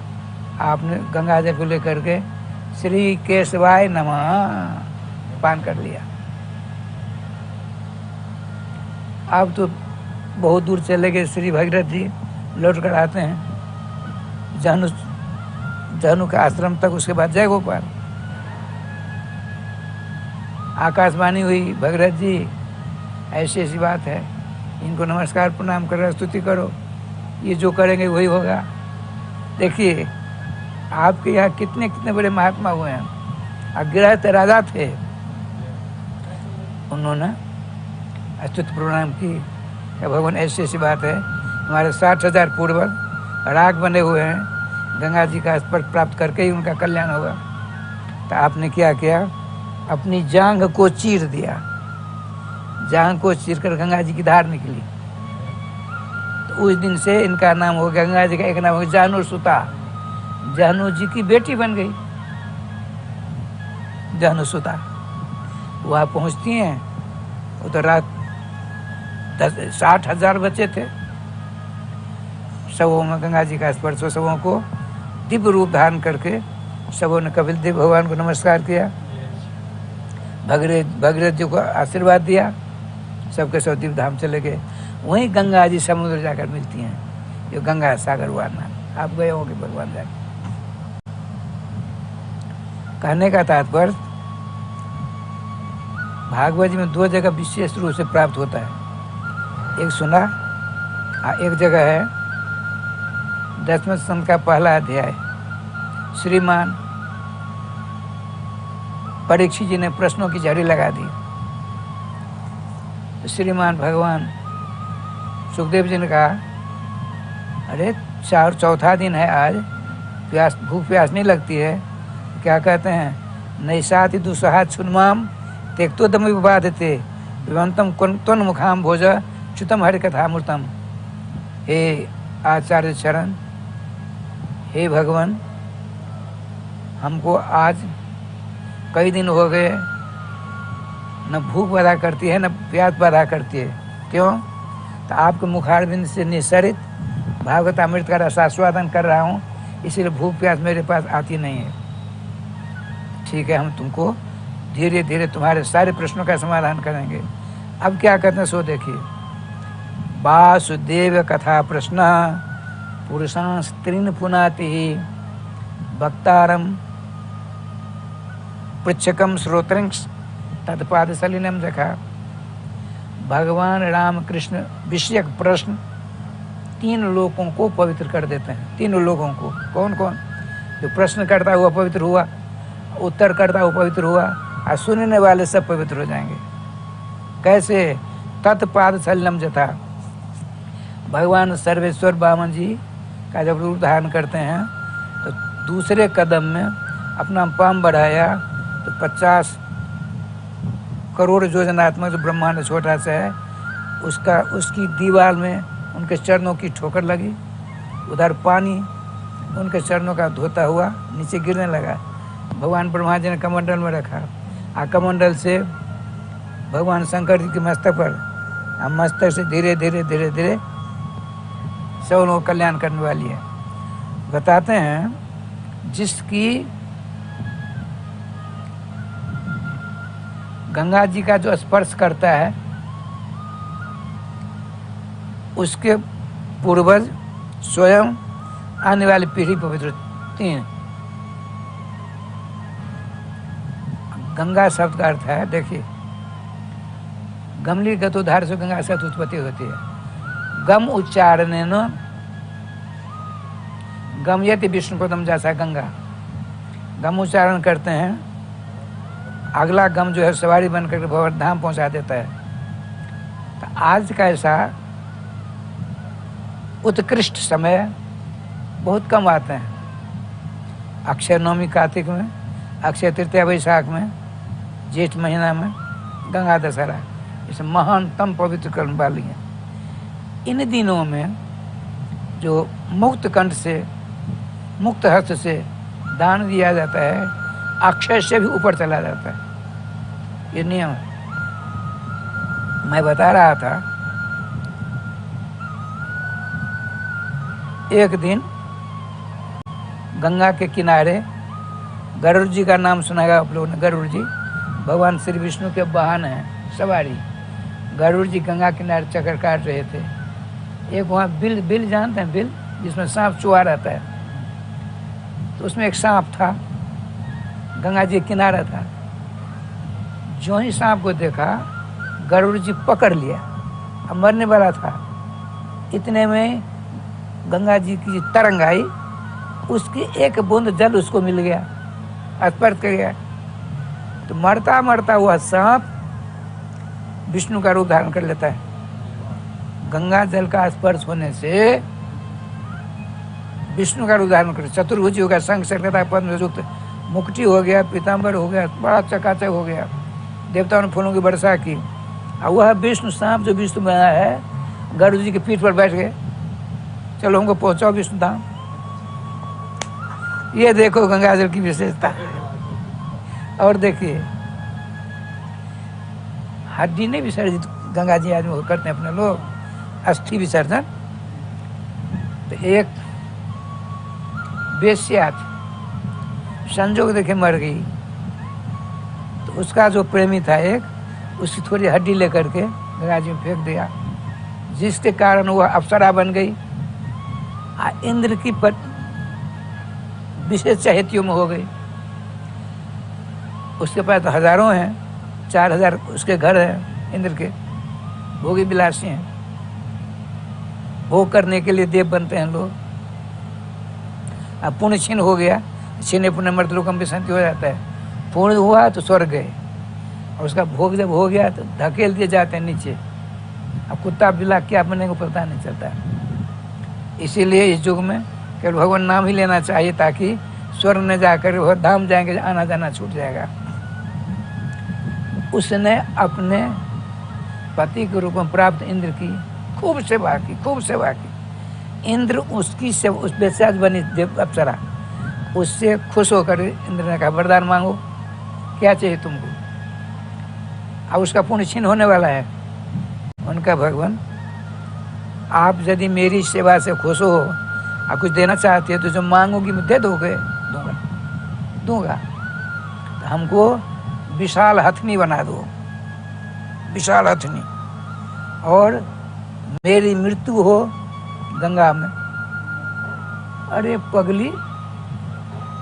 आपने गंगा जी को लेकर के श्री केशवाय नमः पान कर लिया। अब तो बहुत दूर चले गए श्री भगीरथ जी, लौट कर आते हैं जहनु के आश्रम तक, उसके बाद जय गोपाल। आकाशवाणी हुई, भगीरथ जी ऐसी ऐसी बात है, इनको नमस्कार प्रणाम करो, स्तुति करो, ये जो करेंगे वही होगा। देखिए आपके यहाँ कितने कितने बड़े महात्मा हुए हैं। अगृहस्थ राजा थे, उन्होंने स्तुति प्रणाम की। भगवान ऐसी ऐसी बात है, हमारे 60,000 पूर्वज राग बने हुए हैं, गंगा जी का स्पर्श प्राप्त करके ही उनका कल्याण होगा। तो आपने क्या किया, अपनी जांघ को चीर दिया, जांघ को चीर कर गंगा जी की धार निकली। तो उस दिन से इनका नाम हो गया, गंगा जी का एक नाम हो गया जाहनु सुता, जाहनु जी की बेटी बन गई जाहनु सुता। वहाँ पहुँचती हैं, वो तो रात 60,000 बच्चे थे, सबों में गंगा जी का स्पर्श हो, सबों को दिव्य रूप धारण करके सबों ने कपिल देव भगवान को नमस्कार किया, भगीरथ जी को आशीर्वाद दिया, सबके सब दिव्य धाम चले गए। वहीं गंगा जी समुद्र जाकर मिलती हैं, जो गंगा सागर वारना। आप गए होंगे भगवान जाकर। कहने का तात्पर्य, भागवत जी में 2 जगह विशेष रूप से प्राप्त होता है। एक सुना, एक जगह है 10वें स्कंद का पहला अध्याय। श्रीमान परीक्षित जी ने प्रश्नों की झड़ी लगा दी। तो श्रीमान भगवान सुखदेव जी ने कहा, अरे चौथा दिन है आज, भूख प्यास नहीं लगती है? क्या कहते हैं, नैसाति दुस्सहा छुन्माम त्यक्तो दम विवादते विवंतम त्वन मुखाम भोज च्युतम हरि कथामृतम। हे आचार्य चरण, हे भगवान, हमको आज कई दिन हो गए, न भूख पैदा करती है न प्यास पैदा करती है। क्यों? तो आपके मुखारबिंद से निस्सरित भागवतामृत का रसास्वादन कर रहा हूँ, इसीलिए भूख प्यास मेरे पास आती नहीं है। ठीक है, हम तुमको धीरे धीरे तुम्हारे सारे प्रश्नों का समाधान करेंगे। अब क्या कहते हैं सो देखिए। वासुदेव कथा प्रश्न पुरुषां स्त्रीन पुनाति वक्तारम पृच्छकम श्रोत्रंस तत्पाद सलिलम जखा। भगवान राम कृष्ण विषयक प्रश्न 3 लोगों को पवित्र कर देते हैं। 3 लोगों को। कौन कौन? जो प्रश्न करता हुआ पवित्र हुआ, उत्तर करता हुआ पवित्र हुआ, और सुनने वाले सब पवित्र हो जाएंगे। कैसे? तत्पाद शल्यम जथा। भगवान सर्वेश्वर वामन जी का जब रूप धारण करते हैं तो दूसरे कदम में अपना पाम बढ़ाया तो 50 करोड़ योजनात्मक जो ब्रह्मांड छोटा सा है उसकी दीवार में उनके चरणों की ठोकर लगी। उधर पानी उनके चरणों का धोता हुआ नीचे गिरने लगा। भगवान ब्रह्मा जी ने कमंडल में रखा, आ कमंडल से भगवान शंकर जी के मस्तक पर, मस्तक से धीरे धीरे धीरे धीरे सब लोगों को कल्याण करने वाली है। बताते हैं जिसकी गंगा जी का जो स्पर्श करता है उसके पूर्वज स्वयं आने वाली पीढ़ी पवित्र। 3 गंगा शब्द का अर्थ है, देखिए, गमली गतोधार से गंगा से उत्पत्ति होती है। गम उच्चारण गमयति विष्णु पदम जैसा गंगा, गम उच्चारण करते हैं, अगला गम जो है सवारी बनकर भगवत धाम पहुंचा देता है। तो आज का ऐसा उत्कृष्ट समय बहुत कम आते हैं। अक्षय नवमी कार्तिक में, अक्षय तृतीया वैशाख में, जेठ महीना में, गंगा दशहरा, इस महानतम पवित्र करने वाली है। इन दिनों में जो मुक्त कंठ से, मुक्त हस्त से दान दिया जाता है, अक्षय से भी ऊपर चला जाता है। ये नियम है। मैं बता रहा था, एक दिन गंगा के किनारे गरुड़ जी का नाम सुनागा आप लोगों ने। गरुड़ जी भगवान श्री विष्णु के वाहन हैं, सवारी। गरुड़ जी गंगा किनारे चक्कर काट रहे थे। एक वहाँ बिल जानते हैं, बिल जिसमें सांप चुहा रहता है, तो उसमें एक सांप था, गंगा जी किनारा था। जो ही सांप को देखा गरुड़ जी पकड़ लिया, अब मरने वाला था। इतने में गंगा जी की तरंग आई, उसकी एक बूंद जल उसको मिल गया, स्पर्श कर गया। तो मरता मरता हुआ सांप विष्णु का रूप धारण कर लेता है। गंगा जल का स्पर्श होने से विष्णु का रूप धारण कर, चतुर्भुज हो गया, शंख चक्रता पद्म युक्त मुकुटी हो गया, पीताम्बर हो गया, बड़ा चकाचक हो गया। देवताओं ने फूलों की वर्षा की। और वह विष्णु सांप जो विष्णु बना है, गरुड़ जी की पीठ पर बैठ गए, चलो हमको पहुंचाओ विष्णु धाम। ये देखो गंगा जल की विशेषता। और देखिए, हड्डी नहीं विसर्जित गंगा जी आदमी करते हैं अपने लोग, अस्थि विसर्जन। तो एक बेश्या संजोग देखे मर गई, तो उसका जो प्रेमी था एक, उसकी थोड़ी हड्डी लेकर के गंगा जी में फेंक दिया, जिसके कारण वह अप्सरा बन गई। इंद्र की विशेष चहेतियों में हो गई। उसके पास तो हजारों हैं, 4000 उसके घर हैं इंद्र के, भोगी विलासी हैं। भोग करने के लिए देव बनते हैं लोग। अब पुण्य छीन हो गया, छीने पुण्य मर्तलोकम भी शांति हो जाता है। पुण्य हुआ तो स्वर्ग गए, और उसका भोग जब हो गया तो धकेल दिए जाते हैं नीचे। अब कुत्ता बिल्ला क्या बनेगा पता नहीं चलता। इसीलिए इस युग में केवल भगवान नाम ही लेना चाहिए, ताकि स्वर्ग में जाकर वह धाम जाएंगे, आना जाना छूट जाएगा। उसने अपने पति के रूप में प्राप्त इंद्र की खूब सेवा की, खूब सेवा की। इंद्र उसकी से उस बेचाज बनी देव अप्सरा, उससे खुश होकर इंद्र ने कहा वरदान मांगो, क्या चाहिए तुमको। अब उसका पुण्य छीन होने वाला है। उनका भगवान, आप यदि मेरी सेवा से खुश हो और कुछ देना चाहते हैं तो जो मांगोगी मैं दे दोगे, दूंगा। तो हमको विशाल हथनी बना दो, विशाल हथनी, और मेरी मृत्यु हो गंगा में। अरे पगली,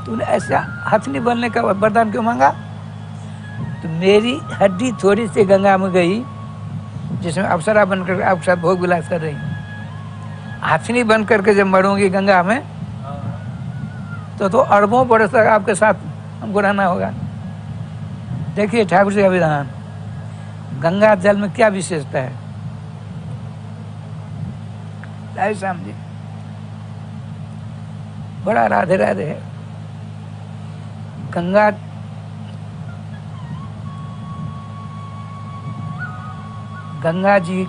तूने ऐसा हथनी बनने का वरदान क्यों मांगा? तो मेरी हड्डी थोड़ी सी गंगा में गई, जिसमें अप्सरा बनकर आपके साथ भोग विलास कर रही, हाथनी बन करके जब मरूंगी गंगा में तो अरबों बरस तक आपके साथ हमको रहना होगा। देखिए ठाकुर जी का विधान, गंगा जल में क्या विशेषता है। राधे श्याम जी, बड़ा राधे राधे है। गंगा जी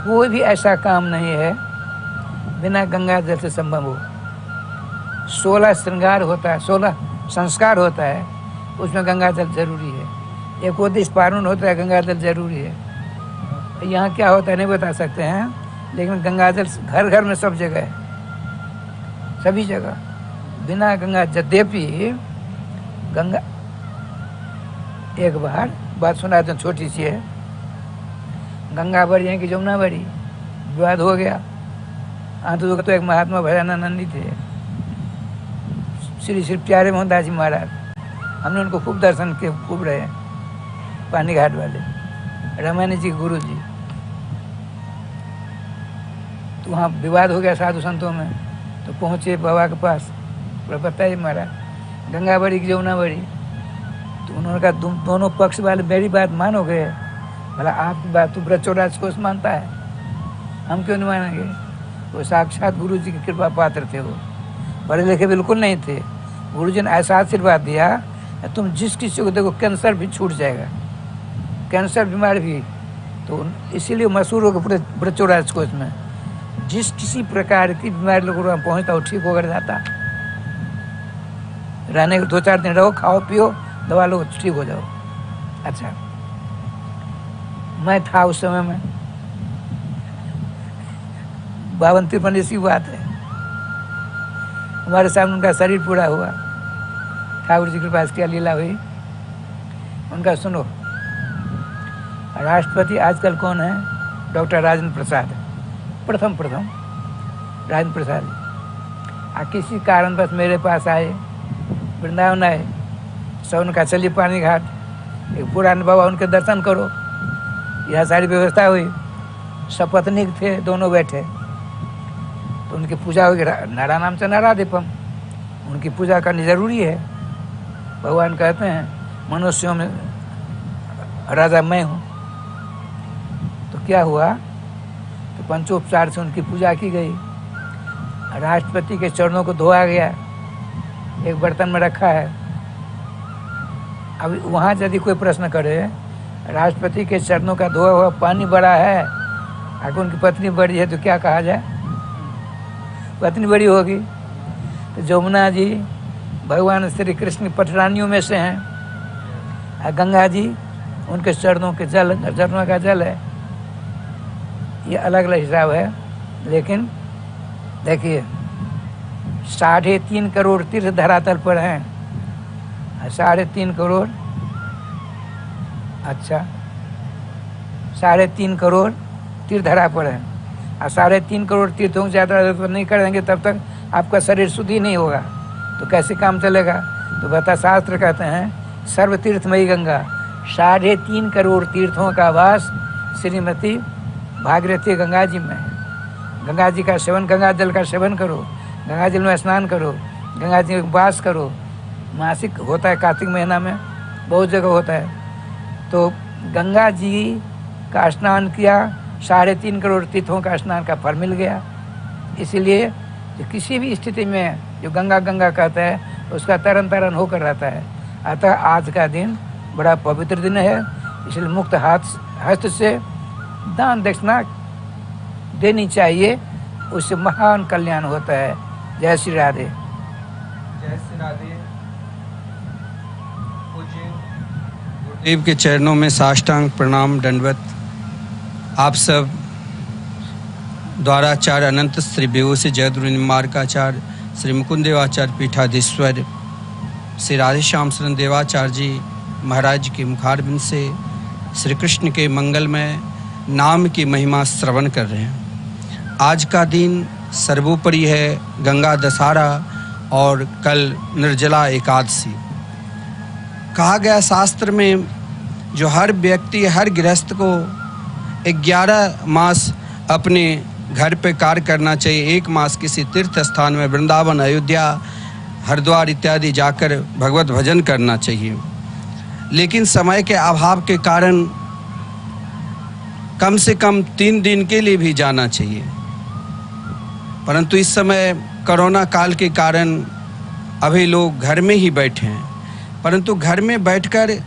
कोई भी ऐसा काम नहीं है बिना गंगा जल से संभव हो। 16 श्रृंगार होता है, 16 संस्कार होता है, उसमें गंगा जल जरूरी है। एक उद्देश्य पारण होता है, गंगा जल जरूरी है। यहाँ क्या होता है नहीं बता सकते हैं, लेकिन गंगा जल घर घर में सब जगह है, सभी जगह। बिना गंगा, यद्यपि गंगा, एक बार बात सुना तो छोटी सी है, गंगा बड़ी है कि जमुना बड़ी, विवाद हो गया। तो एक महात्मा भजनानंदी थे, श्री श्री प्यारे मोहनदास जी महाराज, हमने उनको खूब दर्शन किए, खूब रहे, पानी घाट वाले रामायण जी के गुरु जी। तो वहाँ विवाद हो गया साधु संतों में, तो पहुँचे बाबा के पास, बताइए महाराज गंगा बड़ी की जमुना बड़ी। तो उन्होंने कहा तुम दोनों पक्ष वाले मेरी बात मानोगे? भला आपकी बात तो ब्रजचोराज कोष मानता है, हम क्यों नहीं मानेंगे? वो साक्षात गुरु जी की कृपा पात्र थे, वो पढ़े लिखे बिल्कुल नहीं थे। गुरु जी ने ऐसा आशीर्वाद दिया, तुम जिस किसी को देखो कैंसर भी छूट जाएगा, कैंसर बीमार भी। तो इसीलिए मशहूर हो गए पूरे ब्रजचोराज कोष में, जिस किसी प्रकार की बीमारी लोगों को पहुँचता वो ठीक होकर जाता। रहने के 2-4 दिन रहो, खाओ पियो, दवा लो, ठीक हो जाओ। अच्छा, मैं था उस समय में, 52-53 की बात है। हमारे सामने उनका शरीर पूरा हुआ, ठाकुर जी के पास क्या लीला हुई उनका सुनो। राष्ट्रपति आजकल कौन है? डॉक्टर राजेंद्र प्रसाद, प्रथम राजेंद्र प्रसाद। किसी कारण बस मेरे पास आए, वृंदावन आए, सब उनका चलिए पानी घाट, एक पुराने बाबा उनके दर्शन करो, यह सारी व्यवस्था हुई। सपत्नीक थे, दोनों बैठे, तो उनकी पूजा होगी। नारा नाम से नारा दीपम, उनकी पूजा करनी जरूरी है। भगवान कहते हैं मनुष्यों में राजा मैं हूँ। तो क्या हुआ, तो पंचोपचार से उनकी पूजा की गई। राष्ट्रपति के चरणों को धोया गया, एक बर्तन में रखा है। अब वहाँ यदि कोई प्रश्न करे, राष्ट्रपति के चरणों का धोया हुआ पानी बड़ा है, अगर उनकी पत्नी बड़ी है तो क्या कहा जाए? पत्नी बड़ी होगी। तो जमुना जी भगवान श्री कृष्ण की पटरानियों में से हैं, और गंगा जी उनके चरणों के जल, चरणों का जल है। ये अलग अलग हिसाब है, लेकिन देखिए 3.5 करोड़ तीर्थ धरातल पर हैं। 3.5 करोड़, अच्छा 3.5 करोड़ तीर्थ धरा पर है, और 3.5 करोड़ तीर्थों की यात्रा नहीं करेंगे तब तक आपका शरीर शुद्ध ही नहीं होगा, तो कैसे काम चलेगा? तो बता, शास्त्र कहते हैं सर्व तीर्थमयी गंगा, 3.5 करोड़ तीर्थों का वास श्रीमती भागीरथी गंगा जी में है। गंगा जी का सेवन, गंगा जल का सेवन करो, गंगा जल में स्नान करो, गंगा जी में वास करो। मासिक होता है कार्तिक महीना में, बहुत जगह होता है। तो गंगा जी का स्नान किया, 3.5 करोड़ तीर्थों का स्नान का फल मिल गया। इसलिए जो किसी भी स्थिति में जो गंगा गंगा कहता है उसका तरन तरन होकर रहता है। अतः आज का दिन बड़ा पवित्र दिन है, इसलिए मुक्त हस्त से दान दक्षिणा देनी चाहिए, उससे महान कल्याण होता है। जय श्री राधे। जय श्री राधे। पूज्य गुरुदेव के चरणों में साष्टांग प्रणाम दंडवत। आप सब द्वाराचार्य अनंत श्री बेहोशी जयद्रु निम्बार्काचार्य श्री मुकुंद देवाचार्य पीठाधीश्वर श्री राधे श्याम शरण देवाचार्य जी महाराज के मुखारबिंद से श्री कृष्ण के मंगलमय नाम की महिमा श्रवण कर रहे हैं। आज का दिन सर्वोपरि है गंगा दशहरा और कल निर्जला एकादशी। कहा गया शास्त्र में जो हर व्यक्ति, हर गृहस्थ को 11 मास अपने घर पे कार्य करना चाहिए, 1 मास किसी तीर्थ स्थान में वृंदावन, अयोध्या, हरिद्वार इत्यादि जाकर भगवत भजन करना चाहिए। लेकिन समय के अभाव के कारण कम से कम 3 दिन के लिए भी जाना चाहिए, परंतु इस समय कोरोना काल के कारण अभी लोग घर में ही बैठे हैं। परंतु घर में बैठकर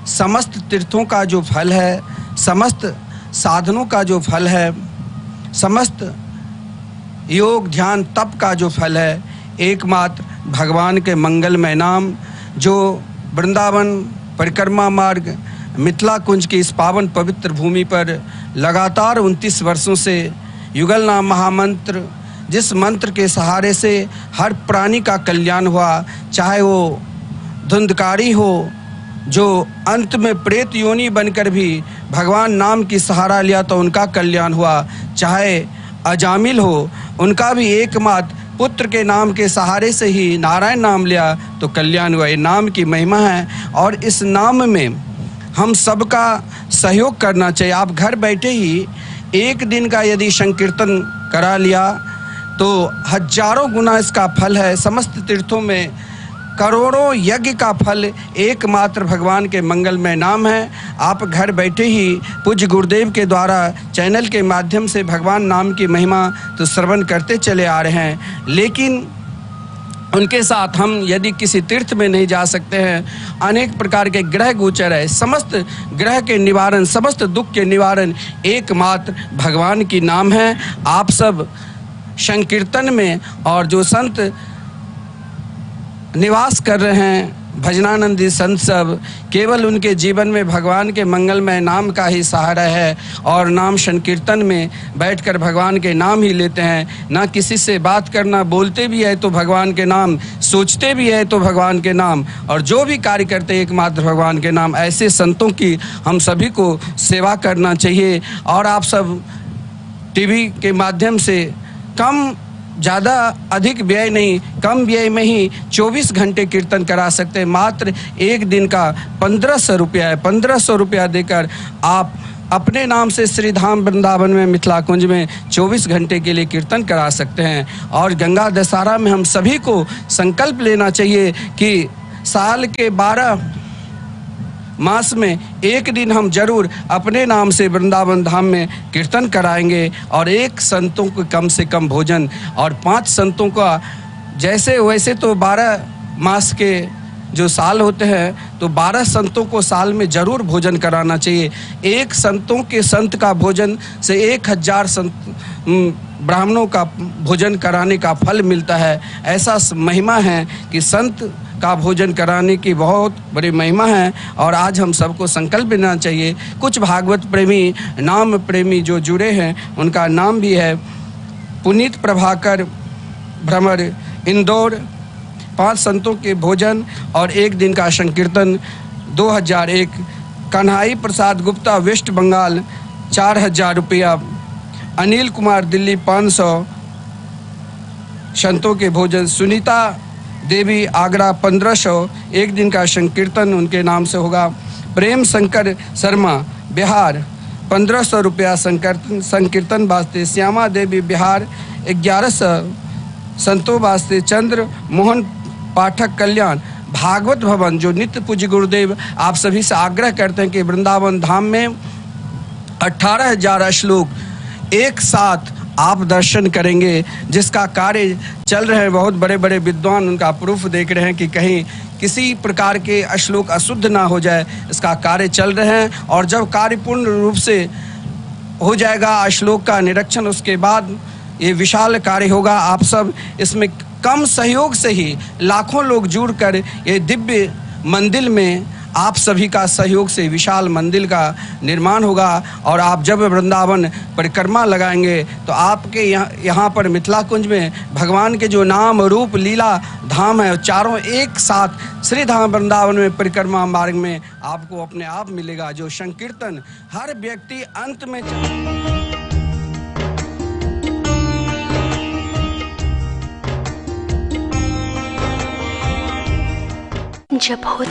समस्त तीर्थों का जो फल है, समस्त साधनों का जो फल है, समस्त योग ध्यान तप का जो फल है, एकमात्र भगवान के मंगलमय नाम, जो वृंदावन परिक्रमा मार्ग मिथिला कुंज की इस पावन पवित्र भूमि पर लगातार 29 वर्षों से युगल नाम महामंत्र, जिस मंत्र के सहारे से हर प्राणी का कल्याण हुआ, चाहे वो धुंधकारी हो जो अंत में प्रेत योनि बनकर भी भगवान नाम की सहारा लिया तो उनका कल्याण हुआ, चाहे अजामिल हो उनका भी एकमात्र पुत्र के नाम के सहारे से ही नारायण नाम लिया तो कल्याण हुआ। ये नाम की महिमा है और इस नाम में हम सबका सहयोग करना चाहिए। आप घर बैठे ही 1 दिन का यदि संकीर्तन करा लिया तो हजारों गुना इसका फल है। समस्त तीर्थों में करोड़ों यज्ञ का फल एकमात्र भगवान के मंगलमय नाम है। आप घर बैठे ही पूज्य गुरुदेव के द्वारा चैनल के माध्यम से भगवान नाम की महिमा तो श्रवण करते चले आ रहे हैं, लेकिन उनके साथ हम यदि किसी तीर्थ में नहीं जा सकते हैं, अनेक प्रकार के ग्रह गोचर है, समस्त ग्रह के निवारण, समस्त दुख के निवारण एकमात्र भगवान की नाम है। आप सब संकीर्तन में और जो संत निवास कर रहे हैं, भजनानंदी संत सब, केवल उनके जीवन में भगवान के मंगलमय नाम का ही सहारा है और नाम संकीर्तन में बैठकर भगवान के नाम ही लेते हैं। ना किसी से बात करना, बोलते भी है तो भगवान के नाम, सोचते भी है तो भगवान के नाम, और जो भी कार्य करते एकमात्र भगवान के नाम। ऐसे संतों की हम सभी को सेवा करना चाहिए। और आप सब टीवी के माध्यम से कम ज़्यादा अधिक व्यय नहीं, कम व्यय में ही 24 घंटे कीर्तन करा सकते हैं। मात्र 1 दिन का 1500 रुपया है। 1500 रुपया देकर आप अपने नाम से श्री धाम वृंदावन में मिथिला कुंज में 24 घंटे के लिए कीर्तन करा सकते हैं। और गंगा दशहरा में हम सभी को संकल्प लेना चाहिए कि साल के 12 मास में 1 दिन हम जरूर अपने नाम से वृंदावन धाम में कीर्तन कराएंगे। और 1 संतों को कम से कम भोजन और 5 संतों का, जैसे वैसे तो 12 मास के जो साल होते हैं तो 12 संतों को साल में जरूर भोजन कराना चाहिए। 1 संतों के संत का भोजन से 1000 संत ब्राह्मणों का भोजन कराने का फल मिलता है। ऐसा महिमा है कि संत का भोजन कराने की बहुत बड़ी महिमा है। और आज हम सबको संकल्प लेना चाहिए। कुछ भागवत प्रेमी, नाम प्रेमी जो जुड़े हैं, उनका नाम भी है पुनीत प्रभाकर भ्रमर, इंदौर, 5 संतों के भोजन और 1 दिन का संकीर्तन 2001। कन्हाई प्रसाद गुप्ता, वेस्ट बंगाल, 4000 रुपया। अनिल कुमार, दिल्ली, 500 संतों के भोजन। सुनीता देवी, आगरा, 1500, 1 दिन का संकीर्तन उनके नाम से होगा। प्रेम शंकर शर्मा, बिहार, 1500 रुपया संकीर्तन वास्ते। श्यामा देवी, बिहार, 1100 संतों वास्ते। चंद्र मोहन पाठक, कल्याण। भागवत भवन जो नित्य पूज्य गुरुदेव आप सभी से आग्रह करते हैं कि वृंदावन धाम में 18,000 श्लोक एक साथ आप दर्शन करेंगे, जिसका कार्य चल रहे हैं। बहुत बड़े बड़े विद्वान उनका प्रूफ देख रहे हैं कि कहीं किसी प्रकार के श्लोक अशुद्ध ना हो जाए, इसका कार्य चल रहे हैं। और जब कार्य पूर्ण रूप से हो जाएगा श्लोक का निरीक्षण, उसके बाद ये विशाल कार्य होगा। आप सब इसमें कम सहयोग से ही लाखों लोग जुड़कर ये दिव्य मंदिर में आप सभी का सहयोग से विशाल मंदिर का निर्माण होगा। और आप जब वृंदावन परिक्रमा लगाएंगे तो आपके यहाँ पर मिथिला कुंज में भगवान के जो नाम रूप लीला धाम है, चारों एक साथ श्री धाम वृंदावन में परिक्रमा मार्ग में आपको अपने आप मिलेगा। जो संकीर्तन हर व्यक्ति अंत में जब होती